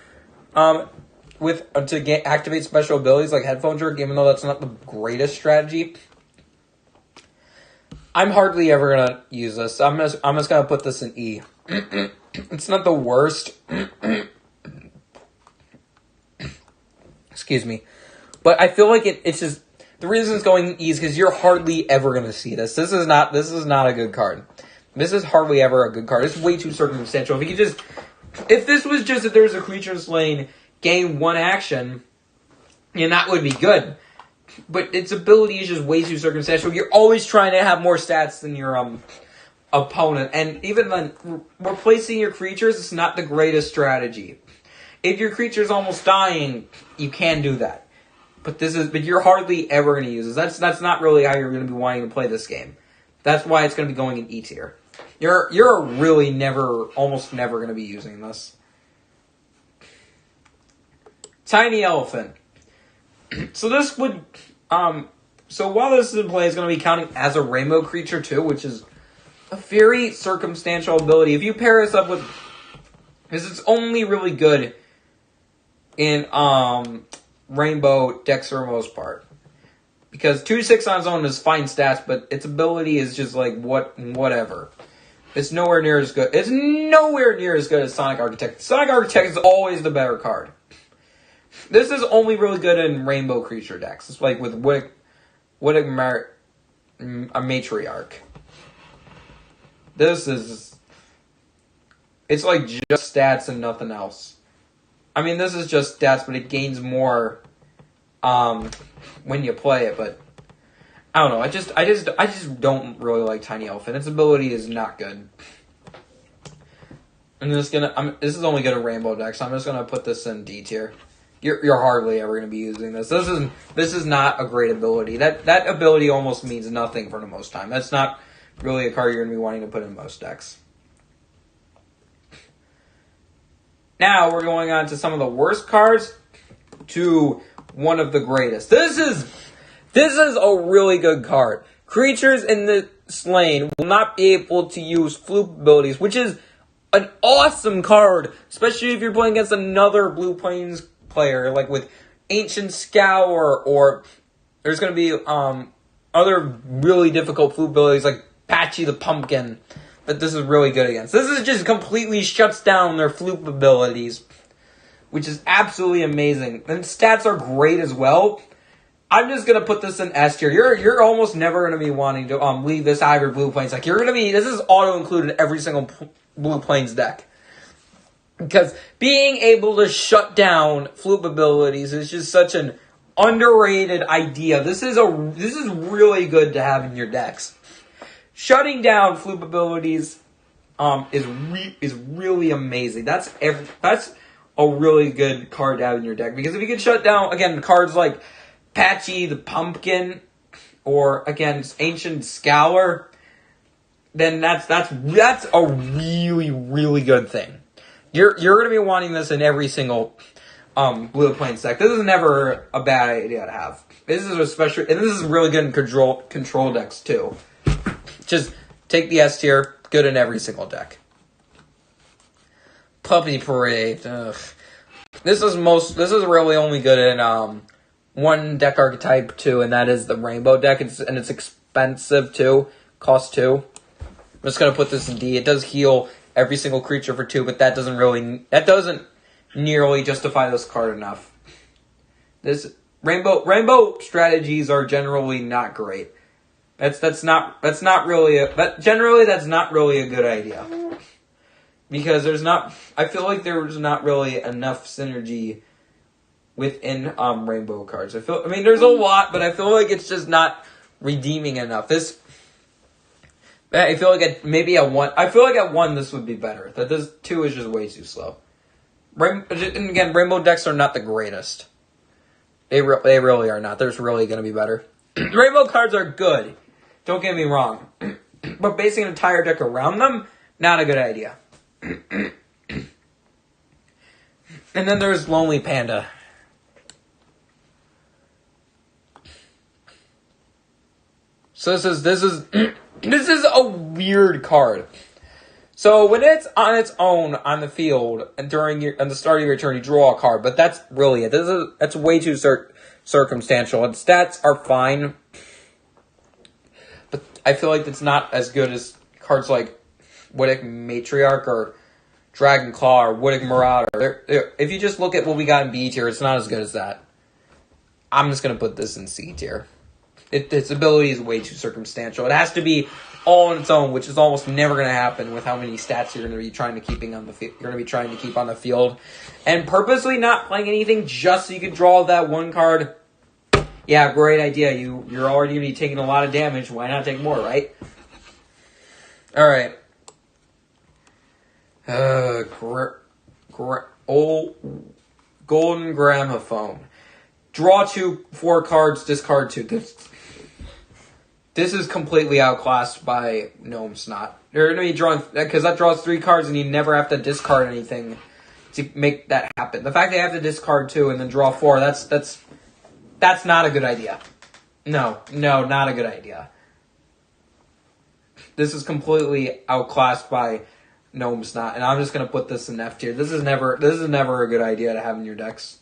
to activate special abilities like Headphone Jerk, even though that's not the greatest strategy. I'm hardly ever gonna use this. I'm just gonna put this in E. It's not the worst. Excuse me, but I feel like it's just the reason it's going in E is because you're hardly ever gonna see this. This is not a good card. This is hardly ever a good card. It's way too circumstantial. If this was just that there's a creature's lane, game 1 action, and that would be good. But its ability is just way too circumstantial. You're always trying to have more stats than your opponent. And even then, replacing your creatures is not the greatest strategy. If your creature's almost dying, you can do that. But you're hardly ever going to use this. That's not really how you're going to be wanting to play this game. That's why it's going to be going in E tier. You're really almost never going to be using this. Tiny Elephant. So this would, so while this is in play, it's going to be counting as a rainbow creature too, which is a very circumstantial ability. If you pair this up with, because it's only really good in rainbow decks for the most part, because 2/6 on its own is fine stats, but its ability is just like whatever. It's nowhere near as good. It's nowhere near as good as Sonic Architect. Sonic Architect is always the better card. This is only really good in rainbow creature decks. It's like with a Matriarch. It's like just stats and nothing else. I mean, this is just stats, but it gains more when you play it. But I don't know. I just don't really like Tiny Elephant. Its ability is not good. This is only good in rainbow decks. So I'm just gonna put this in D tier. You're hardly ever going to be using this. This is not a great ability. That ability almost means nothing for the most time. That's not really a card you're going to be wanting to put in most decks. Now we're going on to some of the worst cards to one of the greatest. This is a really good card. Creatures in this lane will not be able to use Floop abilities, which is an awesome card, especially if you're playing against another Blue Plains player, like with Ancient Scour, or there's going to be other really difficult Floop abilities like Patchy the Pumpkin that this is really good against. This is just completely shuts down their Floop abilities, which is absolutely amazing. And stats are great as well. I'm just going to put this in S tier. You're almost never going to be wanting to leave this out of your Blue Plains deck. This is auto-included in every single Blue Plains deck. Because being able to shut down Floop abilities is just such an underrated idea. This is really good to have in your decks. Shutting down Floop abilities is really amazing. That's a really good card to have in your deck, because if you can shut down again cards like Patchy the Pumpkin or again Ancient Scour, then that's a really good thing. You're gonna be wanting this in every single Blue Plains deck. This is never a bad idea to have. This is really good in control decks too. Just take the S tier, good in every single deck. Puppy Parade. Ugh. This is really only good in one deck archetype too, and that is the Rainbow deck. It's expensive too, costs 2. I'm just gonna put this in D. It does heal every single creature for 2, but that doesn't nearly justify this card enough. This Rainbow strategies are generally not great. That's not really a good idea. Because I feel like there's not really enough synergy within Rainbow cards. There's a lot, but I feel like it's just not redeeming enough. I feel like at 1 this would be better. That this 2 is just way too slow. And again, Rainbow decks are not the greatest. They really are not. There's really going to be better. Rainbow cards are good. Don't get me wrong. But basing an entire deck around them, not a good idea. And then there's Lonely Panda. So this is a weird card. So when it's on its own on the field and on the start of your turn, you draw a card. But that's really it. That's way too circumstantial. And stats are fine, but I feel like it's not as good as cards like Woodic Matriarch or Dragon Claw or Woodic Marauder. If you just look at what we got in B tier, it's not as good as that. I'm just gonna put this in C tier. Its ability is way too circumstantial. It has to be all on its own, which is almost never going to happen with how many stats you're going to be trying to keep on the field, and purposely not playing anything just so you can draw that one card. Yeah, great idea. You're already going to be taking a lot of damage. Why not take more, right? All right. Golden Gramophone. Draw 2, 4 cards, discard 2. This is completely outclassed by Gnome Snot. You're going to be drawing, because that draws 3 cards and you never have to discard anything to make that happen. The fact that you have to discard 2 and then draw 4, that's not a good idea. No, not a good idea. This is completely outclassed by Gnome Snot, and I'm just going to put this in F tier. This is never a good idea to have in your decks.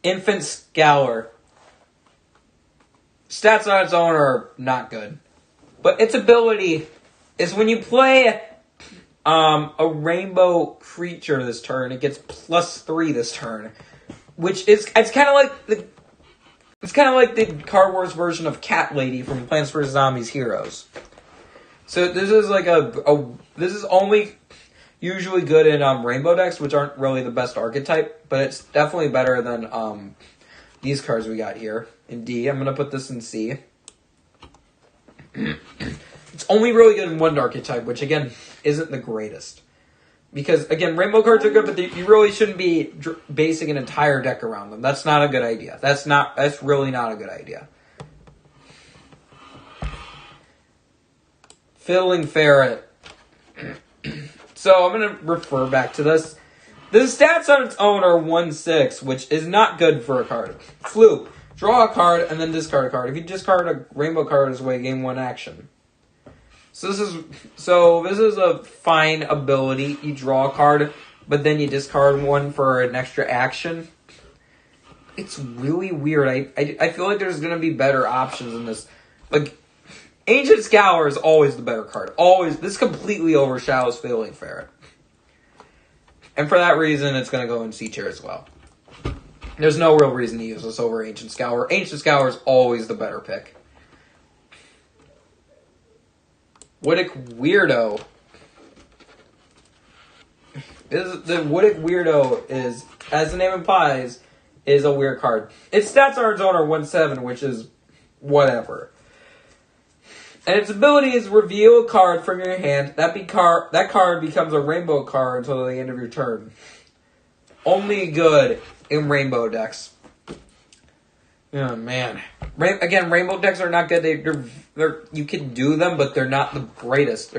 Infant Scour. Stats on its own are not good. But its ability is when you play a rainbow creature this turn, it gets +3 this turn. Which is it's kinda like the Card Wars version of Cat Lady from Plants vs. Zombies Heroes. So this is like this is only usually good in rainbow decks, which aren't really the best archetype, but it's definitely better than these cards we got here in D. I'm going to put this in C. It's only really good in one archetype, which again isn't the greatest. Because again, rainbow cards are good, but you really shouldn't be basing an entire deck around them. That's not a good idea. That's really not a good idea. Fiddling Ferret. So I'm going to refer back to this. The stats on its own are 1/6, which is not good for a card. Floop. Draw a card and then discard a card. If you discard a rainbow card as way, gain 1 action. So this is a fine ability. You draw a card, but then you discard 1 for an extra action. It's really weird. I feel like there's gonna be better options in this. Like Ancient Scour is always the better card. Always. This completely overshadows Fiddling Ferret. And for that reason, it's going to go in C tier as well. There's no real reason to use this over Ancient Scour. Ancient Scour is always the better pick. Woodic Weirdo. The Woodic Weirdo is, as the name implies, is a weird card. Its stats are its own are 1/7, which is whatever. And its ability is reveal a card from your hand. That card becomes a rainbow card until the end of your turn. Only good in rainbow decks. Oh man, rainbow decks are not good. They're you can do them, but they're not the greatest.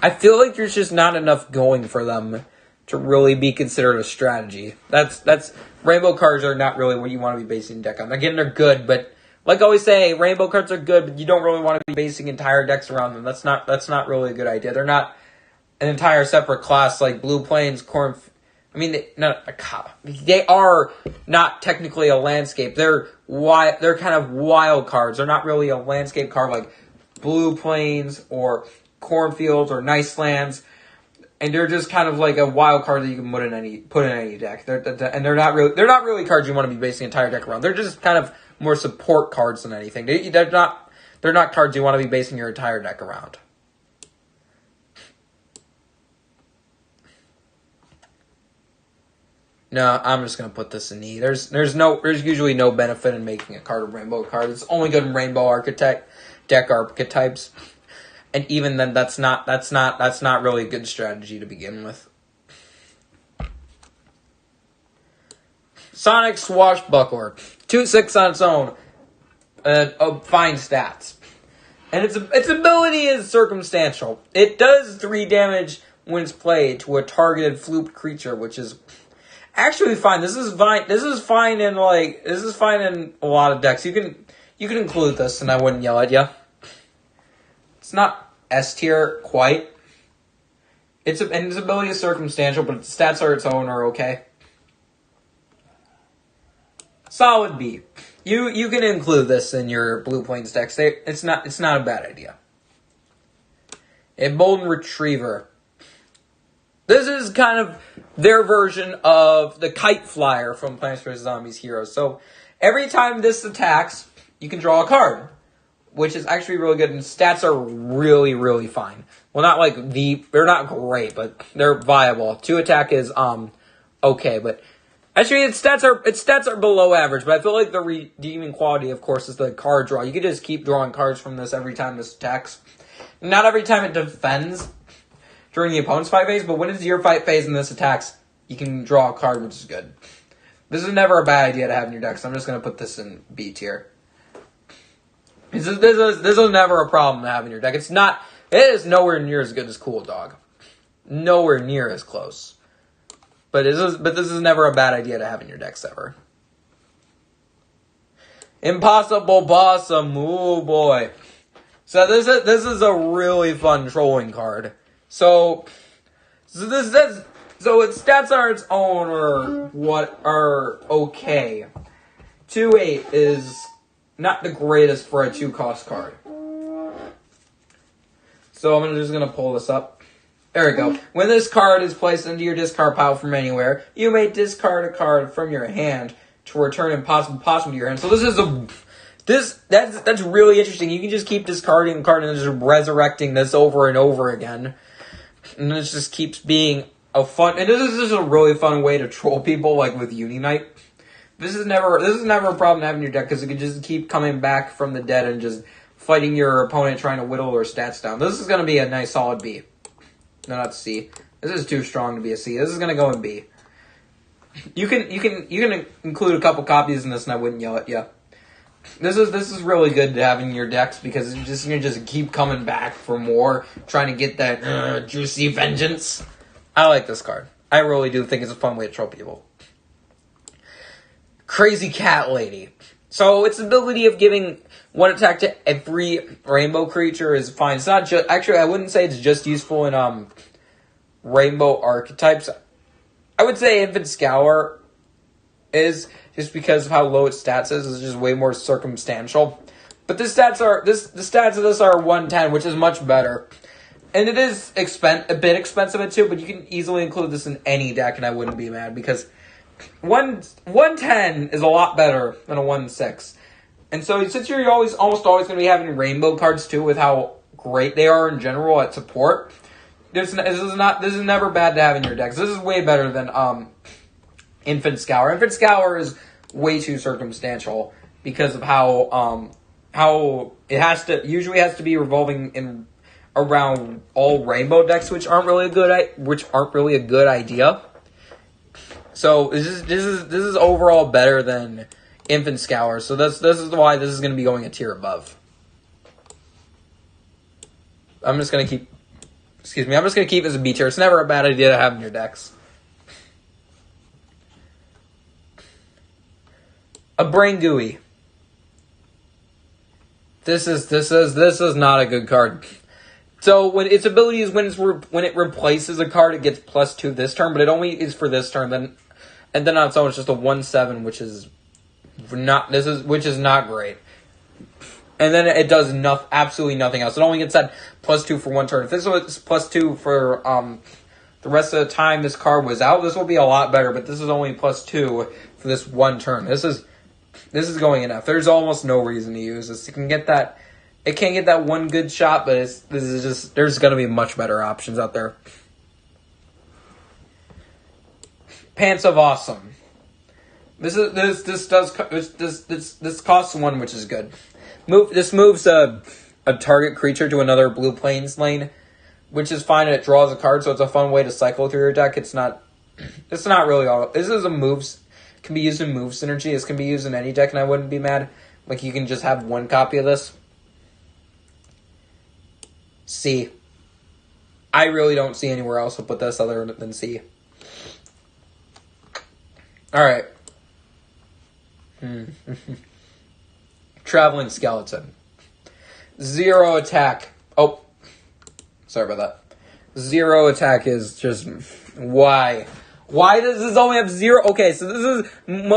I feel like there's just not enough going for them to really be considered a strategy. That's rainbow cards are not really what you want to be basing a deck on. Again, they're good, but like I always say, rainbow cards are good, but you don't really want to be basing entire decks around them. That's not really a good idea. They're not an entire separate class like Blue Plains, they are not technically a landscape. They're kind of wild cards. They're not really a landscape card like Blue Plains or Cornfields or Nice Lands. And they're just kind of like a wild card that you can put in any deck. They're not really cards you want to be basing an entire deck around. They're just kind of more support cards than anything. They're not cards you want to be basing your entire deck around. No, I'm just gonna put this in E. There's usually no benefit in making a card a rainbow card. It's only good in rainbow deck archetypes. And even then, that's not really a good strategy to begin with. Sonic Swashbuckler, 2/6 on its own, fine stats, and its ability is circumstantial. It does 3 damage when it's played to a targeted floop creature, which is actually fine. This is fine in a lot of decks. You can include this, and I wouldn't yell at you. It's not S tier quite. Its ability is circumstantial, but its stats are its own are okay. Solid B. You can include this in your Blue Plains decks. It's not a bad idea. Emboldened Retriever. This is kind of their version of the Kite Flyer from Plants vs. Zombies Heroes. So every time this attacks, you can draw a card, which is actually really good, and stats are really, really fine. Well, they're not great, but they're viable. 2 attack is okay, but actually its stats are below average. But I feel like the redeeming quality, of course, is the card draw. You can just keep drawing cards from this every time this attacks. Not every time it defends during the opponent's fight phase, but when it's your fight phase and this attacks, you can draw a card, which is good. This is never a bad idea to have in your deck, so I'm just going to put this in B tier. This is never a problem to have in your deck. It is nowhere near as good as Cool Dog. Nowhere near as close. But this is never a bad idea to have in your decks ever. Impossible Possum, oh boy. So this is a really fun trolling card. So its stats are its own or what are okay. 2/8 is not the greatest for a 2-cost card. So I'm just gonna pull this up. There we go. When this card is placed into your discard pile from anywhere, you may discard a card from your hand to return Impossible Possum to your hand. So that's really interesting. You can just keep discarding a card and just resurrecting this over and over again. And this just keeps being a fun, and this is just a really fun way to troll people, like with Uni-Knight. This is never a problem to have in your deck, because it can just keep coming back from the dead and just fighting your opponent, trying to whittle their stats down. This is going to be a nice solid B. No, not C. This is too strong to be a C. This is going to go in B. You can include a couple copies in this, and I wouldn't yell at you. This is really good to have in your decks, because you just keep coming back for more, trying to get that juicy vengeance. I like this card. I really do think it's a fun way to troll people. Crazy Cat Lady. So its ability of giving 1 attack to every rainbow creature is fine. It's not just, actually I wouldn't say it's just useful in rainbow archetypes. I would say Infant Scour is, just because of how low its stats is just way more circumstantial. But the stats of this are 110, which is much better. And it is a bit expensive at 2, but you can easily include this in any deck, and I wouldn't be mad, because 110 is a lot better than a 1/6. And so since you're almost always going to be having rainbow cards too, with how great they are in general at support, this is never bad to have in your decks. This is way better than Infant Scour. Infant Scour is way too circumstantial because of how it usually has to be revolving in around all rainbow decks, which aren't really a good idea. So this is overall better than Infant Scour. So this is why this is going to be going a tier above. I'm just going to keep it as a B tier. It's never a bad idea to have in your decks. A Brain Gooey. This is not a good card. So when its ability is when it replaces a card, it gets +2 this turn, but it only is for this turn. Then on its own, it's just a 1/7, which is not great. And then it does absolutely nothing else. It only gets that +2 for one turn. If this was +2 for the rest of the time this card was out, this will be a lot better. But this is only +2 for this one turn. This is going enough. There's almost no reason to use this. It can't get that one good shot, but there's going to be much better options out there. Pants of Awesome. This costs 1, which is good. This moves a target creature to another blue plains lane, which is fine, and it draws a card, so it's a fun way to cycle through your deck. It's not really all. This is a moves. Can be used in move synergy. This can be used in any deck, and I wouldn't be mad. Like, you can just have one copy of this. C. I really don't see anywhere else to put this other than C. Alright. Traveling Skeleton. 0 attack. Oh. Sorry about that. 0 attack is just... Why? Why does this only have 0? Okay, so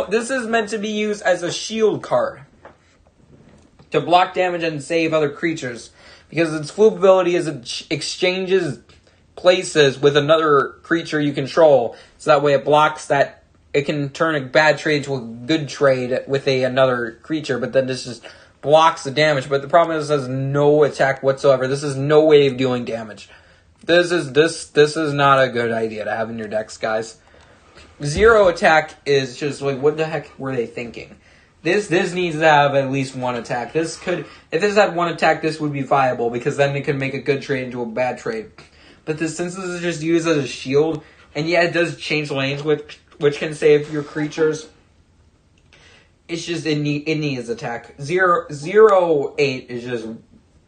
this is meant to be used as a shield card. To block damage and save other creatures. Because its flip ability is it exchanges places with another creature you control. So that way it blocks that. It can turn a bad trade to a good trade with another creature. But then this just blocks the damage. But the problem is it has no attack whatsoever. This is no way of dealing damage. This is not a good idea to have in your decks, guys. 0 attack is just like, what the heck were they thinking? This needs to have at least 1 attack. If this had 1 attack, this would be viable, because then it could make a good trade into a bad trade. But since this is just used as a shield, and yeah, it does change lanes, which can save your creatures, it's just, it needs attack. 0/8 is just,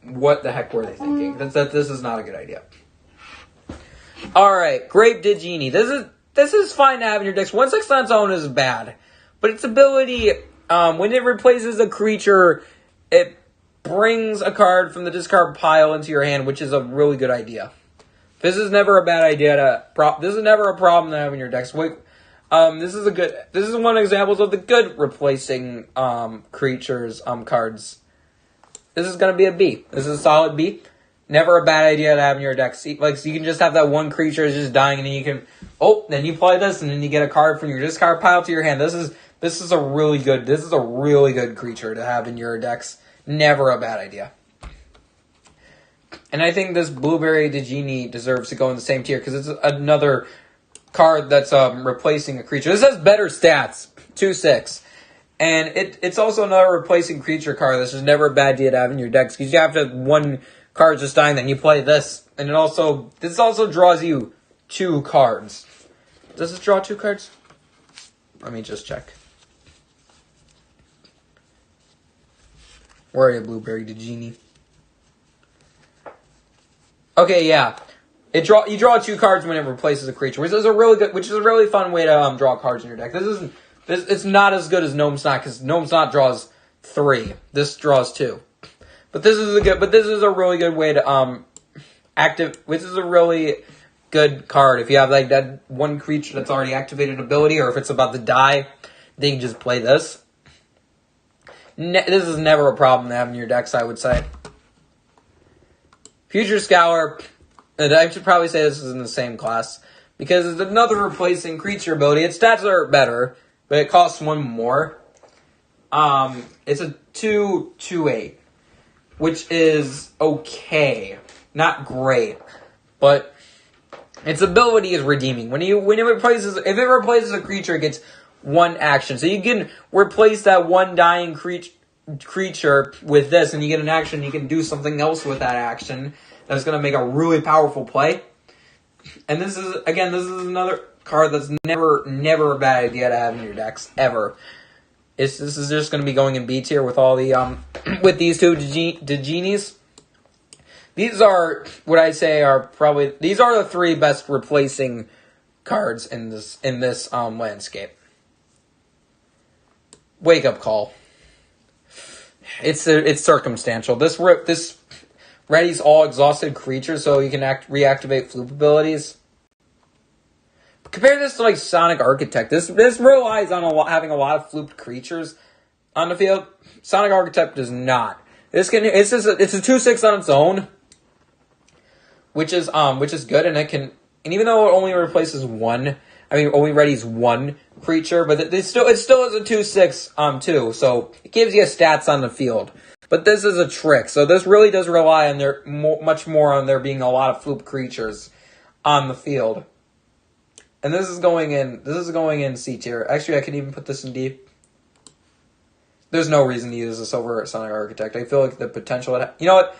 what the heck were they thinking? This is not a good idea. Alright, Grape Digini. This is fine to have in your decks. 1/6 on its own is bad. But its ability, when it replaces a creature, it brings a card from the discard pile into your hand, which is a really good idea. This is never a bad idea this is never a problem to have in your decks. This is one example of the good replacing creatures cards. This is gonna be a B. This is a solid B. Never a bad idea to have in your deck. So you can just have that one creature is just dying, and then you can, then you play this, and then you get a card from your discard pile to your hand. This is a really good creature to have in your decks. Never a bad idea. And I think this Blueberry Digini deserves to go in the same tier, because it's another card that's replacing a creature. This has better stats, 2/6. And it's also another replacing creature card that's just never a bad idea to have in your decks, because you have to one card just dying, then you play this, and this also draws you 2 cards. Does this draw 2 cards? Let me just check. Where are you, Blueberry Digini? Okay, yeah. You draw 2 cards when it replaces a creature, which is a really fun way to draw cards in your deck. It's not as good as Gnome's Knot, because Gnome's Knot draws 3. This draws 2. But this is a really good way to which is a really good card. If you have like that one creature that's already activated ability, or if it's about to die, then you can just play this. This is never a problem to have in your decks, I would say. Future Scour, and I should probably say this is in the same class, because it's another replacing creature ability. Its stats are better, but it costs 1 more. It's a 2/8. Which is okay. Not great. But Its ability is redeeming. When it replaces, if it replaces a creature, it gets one action. So you can replace that one dying creature with this, and you get an action. You can do something else with that action that's going to make a really powerful play. And this is another card that's never a bad idea to have in your decks ever. This is just going to be going in B tier with all the with these two Djinnis. These are what I say are probably these are the three best replacing cards in this landscape. Wake up call. It's circumstantial. This readies all exhausted creatures, so you can reactivate Floop abilities. Compare this to like Sonic Architect. This relies on having a lot of flooped creatures on the field. Sonic Architect does not. It's a 2/6 on its own, which is good, and even though it only replaces only readies one creature, but it still is a 2/6 too. So it gives you stats on the field. But this is a trick, so this really does rely on much more on there being a lot of floop creatures on the field. And this is going in C tier. Actually, I could even put this in D. There's no reason to use this over Sonic Architect. I feel like the potential you know what?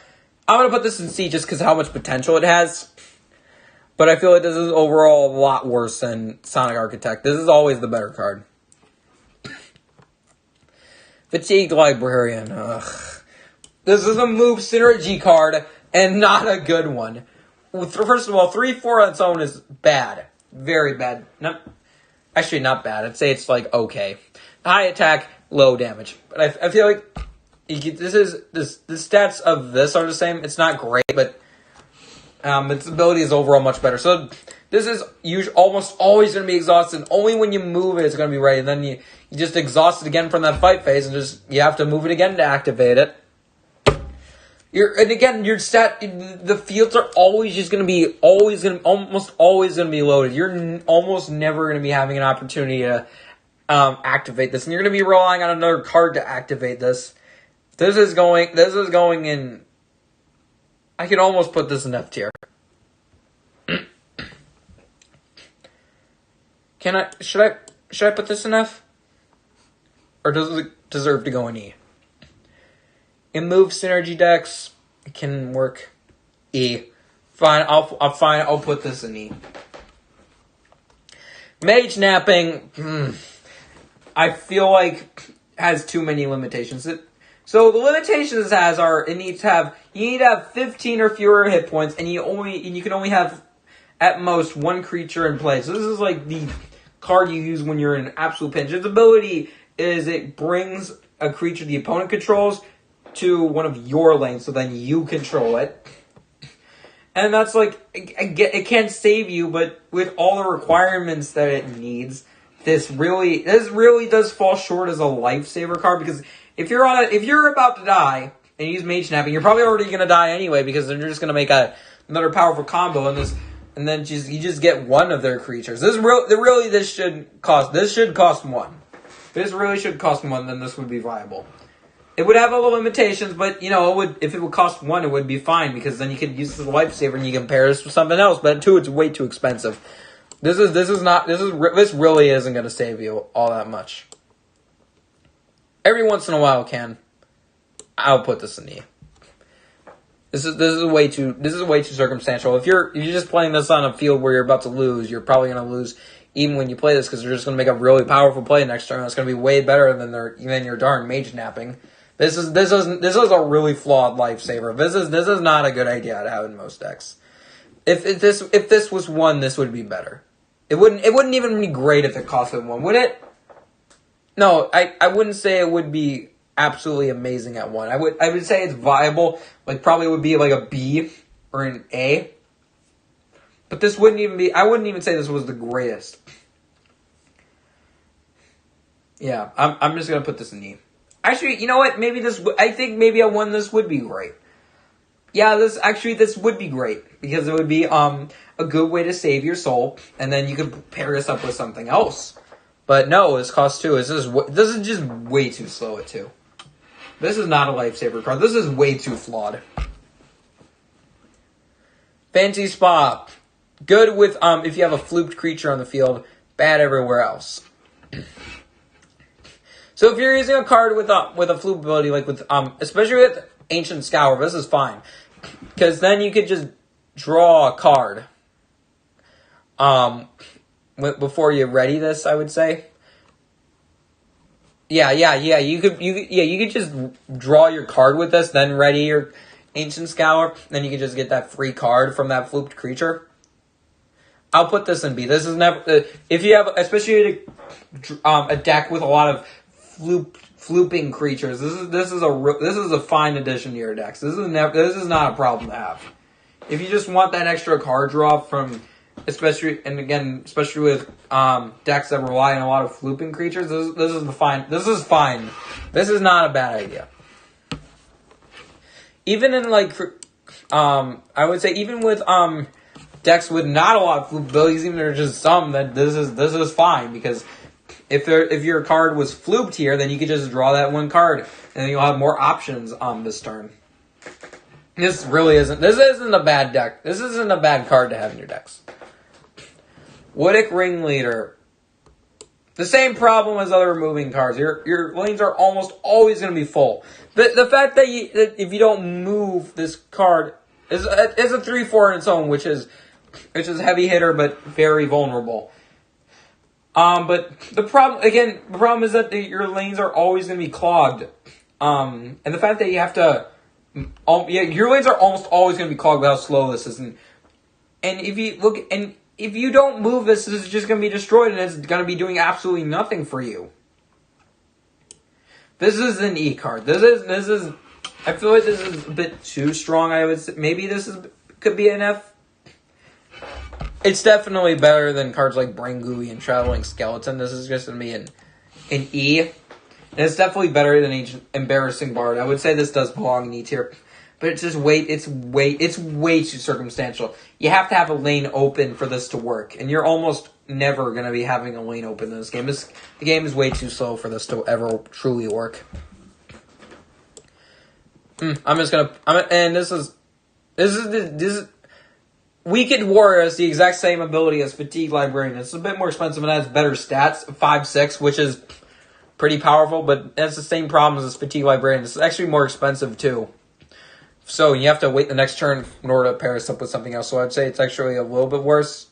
I'm going to put this in C just because of how much potential it has. But I feel like this is overall a lot worse than Sonic Architect. This is always the better card. Fatigued Librarian. Ugh. This is a move synergy card and not a good one. First of all, 3/4 on its own is bad. Very bad. Actually, not bad. I'd say it's like okay. High attack, low damage. But I feel like the stats of this are the same. It's not great, but its ability is overall much better. So this is almost always going to be exhausted. Only when you move it, it's going to be ready. And then you just exhaust it again from that fight phase, and you have to move it again to activate it. The fields are almost always going to be loaded. You're almost never going to be having an opportunity to activate this, and you're going to be relying on another card to activate this. This is going in. I can almost put this in F tier. Should I put this in F? Or does it deserve to go in E? In move synergy decks, it can work E. Fine, I'll put this in E. Mage Napping, I feel like has too many limitations. So the limitations it has are you need to have 15 or fewer hit points, and you can only have at most one creature in play. So this is like the card you use when you're in an absolute pinch. Its ability is it brings a creature the opponent controls to one of your lanes, so then you control it. And that's like, it can't save you, but with all the requirements that it needs, this really does fall short as a lifesaver card, because if you're about to die and you use Mage Napping, you're probably already going to die anyway, because then you're just going to make another powerful combo, and then you just get one of their creatures. This should cost one. This really should cost one, then this would be viable. It would have all the limitations, but if it would cost one, it would be fine, because then you could use it as a lifesaver and you can pair this with something else. But two, it's way too expensive. This really isn't going to save you all that much. Every once in a while, it can. I'll put this in E. This is way too circumstantial. If you're just playing this on a field where you're about to lose, you're probably going to lose even when you play this, because you're just going to make a really powerful play next turn. It's going to be way better than your darn Mage Napping. This is a really flawed lifesaver. This is not a good idea to have in most decks. If this was one, this would be better. It wouldn't even be great if it costed one, would it? No, I wouldn't say it would be absolutely amazing at one. I would say it's viable. Like probably would be like a B or an A. But this wouldn't even be. I wouldn't even say this was the greatest. Yeah, I'm just gonna put this in E. Actually, you know what? I think maybe a one this would be great. Yeah, this would be great, because it would be a good way to save your soul, and then you could pair this up with something else. But no, this costs 2. This is just way too slow at 2. This is not a lifesaver card. This is way too flawed. Fancy Spa. Good with if you have a flooped creature on the field, bad everywhere else. So if you're using a card with a floop ability, like with especially with Ancient Scour, this is fine. Because then you could just draw a card. Before you ready this, I would say. Yeah. You could just draw your card with this, then ready your Ancient Scour, then you can just get that free card from that flooped creature. I'll put this in B. This is never if you have, especially a deck with a lot of flooping creatures. This is a fine addition to your decks. This is not a problem to have. If you just want that extra card draw from, especially with decks that rely on a lot of flooping creatures, this is fine. This is fine. This is not a bad idea. Even in I would say even with decks with not a lot of floop abilities, even if there's just some, that this is fine, because if your card was flooped here, then you could just draw that one card, and then you'll have more options this turn. This isn't a bad deck. This isn't a bad card to have in your decks. Woodic Ringleader. The same problem as other removing cards. Your lanes are almost always going to be full. The fact that if you don't move this card is a 3/4 in its own, which is a heavy hitter but very vulnerable. But the problem is that your lanes are always going to be clogged. And the fact that you have to, your lanes are almost always going to be clogged with how slow this is. And if you don't move this is just going to be destroyed, and it's going to be doing absolutely nothing for you. This is an E card. This is. I feel like this is a bit too strong. I would say maybe could be an F. It's definitely better than cards like Brain Gooey and Traveling Skeleton. This is just going to be an E. And it's definitely better than Embarrassing Bard. I would say this does belong in E tier. But it's just it's way too circumstantial. You have to have a lane open for this to work. And you're almost never going to be having a lane open in this game. The game is way too slow for this to ever truly work. This is Weakened Warrior has the exact same ability as Fatigue Librarian. It's a bit more expensive and has better stats, 5/6, which is pretty powerful, but it has the same problems as Fatigue Librarian. It's actually more expensive too. So you have to wait the next turn in order to pair this up with something else. So I'd say it's actually a little bit worse.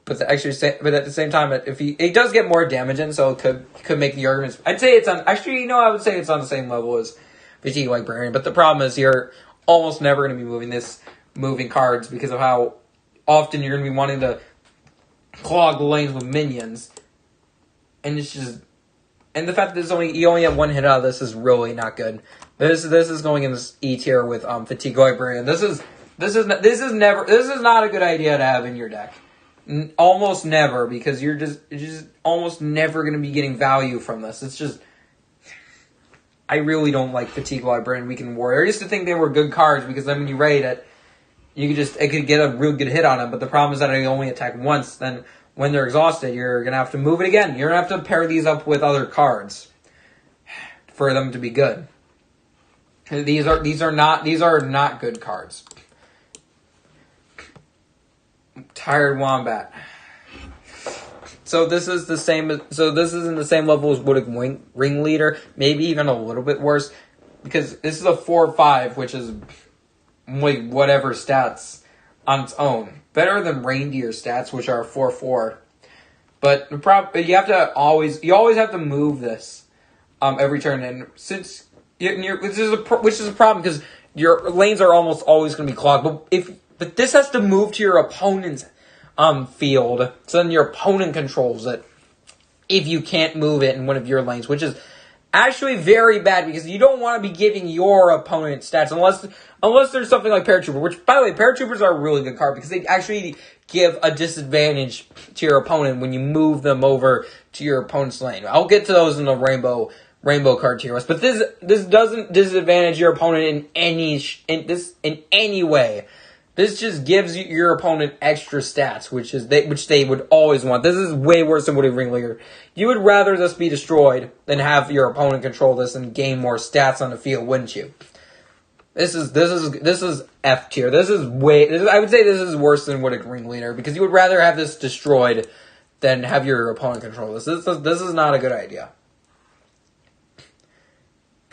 But at the same time, it does get more damage in, so it could make the arguments. I'd say it's on. Actually, I would say it's on the same level as Fatigue Librarian. But the problem is you're almost never going to be moving cards because of how often you're going to be wanting to clog the lanes with minions, and it's just, and the fact that you only have one hit out of this is really not good. This is going in this E tier with Fatigue Librarian. This is not a good idea to have in your deck. Almost never, because you're just almost never going to be getting value from this. It's just, I really don't like Fatigue Librarian, Weakened Warrior. I used to think they were good cards because then when you raid it, it could get a real good hit on them. But the problem is that they only attack once. Then when they're exhausted, you're gonna have to move it again. You're gonna have to pair these up with other cards for them to be good. These are not good cards. Tired Wombat. So this is the same. So this is in the same level as Woodic Ringleader, maybe even a little bit worse, because this is a 4/5, which is whatever stats on its own, better than Reindeer stats, which are 4/4. But the problem, you always have to move this every turn, and since which is a problem because your lanes are almost always going to be clogged. But this has to move to your opponent's field, so then your opponent controls it if you can't move it in one of your lanes, which is actually very bad because you don't want to be giving your opponent stats unless there's something like Paratrooper, which, by the way, Paratroopers are a really good card because they actually give a disadvantage to your opponent when you move them over to your opponent's lane. I'll get to those in the rainbow card tier list, but this doesn't disadvantage your opponent in any way. This just gives your opponent extra stats, which they would always want. This is way worse than Woodic Ringleader. You would rather this be destroyed than have your opponent control this and gain more stats on the field, wouldn't you? This is F tier. I would say this is worse than Wooded Ringleader, because you would rather have this destroyed than have your opponent control this. This is not a good idea.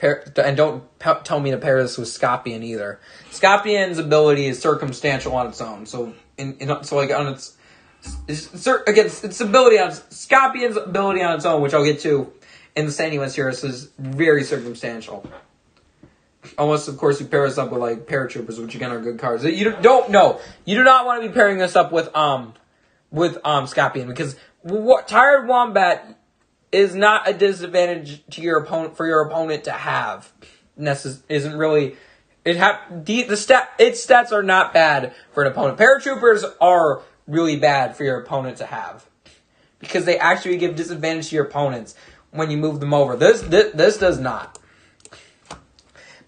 And don't tell me to pair this with Scopian either. Scopian's ability is circumstantial on its own. So Scopian's ability on its own, which I'll get to in the Sandy Heroes, is very circumstantial. Unless, of course, you pair this up with like Paratroopers, which again are good cards. You do not want to be pairing this up with Scopian, because Tired Wombat is not a disadvantage to your opponent for your opponent to have. Isn't really its stats are not bad for an opponent. Paratroopers are really bad for your opponent to have, because they actually give disadvantage to your opponents when you move them over. This does not.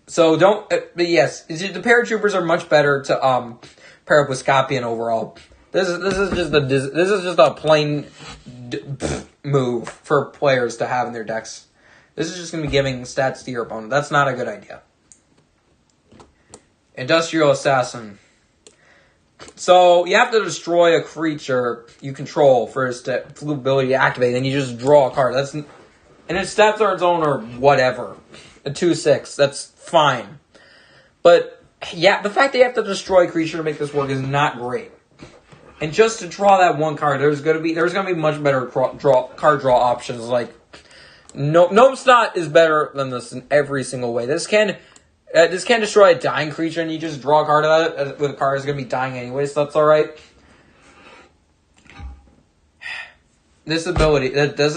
So don't. But yes, the Paratroopers are much better to pair up with Scopian overall. This is just a plain move for players to have in their decks. This is just going to be giving stats to your opponent. That's not a good idea. Industrial Assassin. So you have to destroy a creature you control for its ability to activate, and you just draw a card. And its stats are its own or whatever. A 2/6. That's fine. But yeah, the fact that you have to destroy a creature to make this work is not great. And just to draw that one card, there's gonna be much better card draw options. Like Gnome Snot is better than this in every single way. This can destroy a dying creature, and you just draw a card of that with a card that's gonna be dying anyway, so that's all right. This ability, this is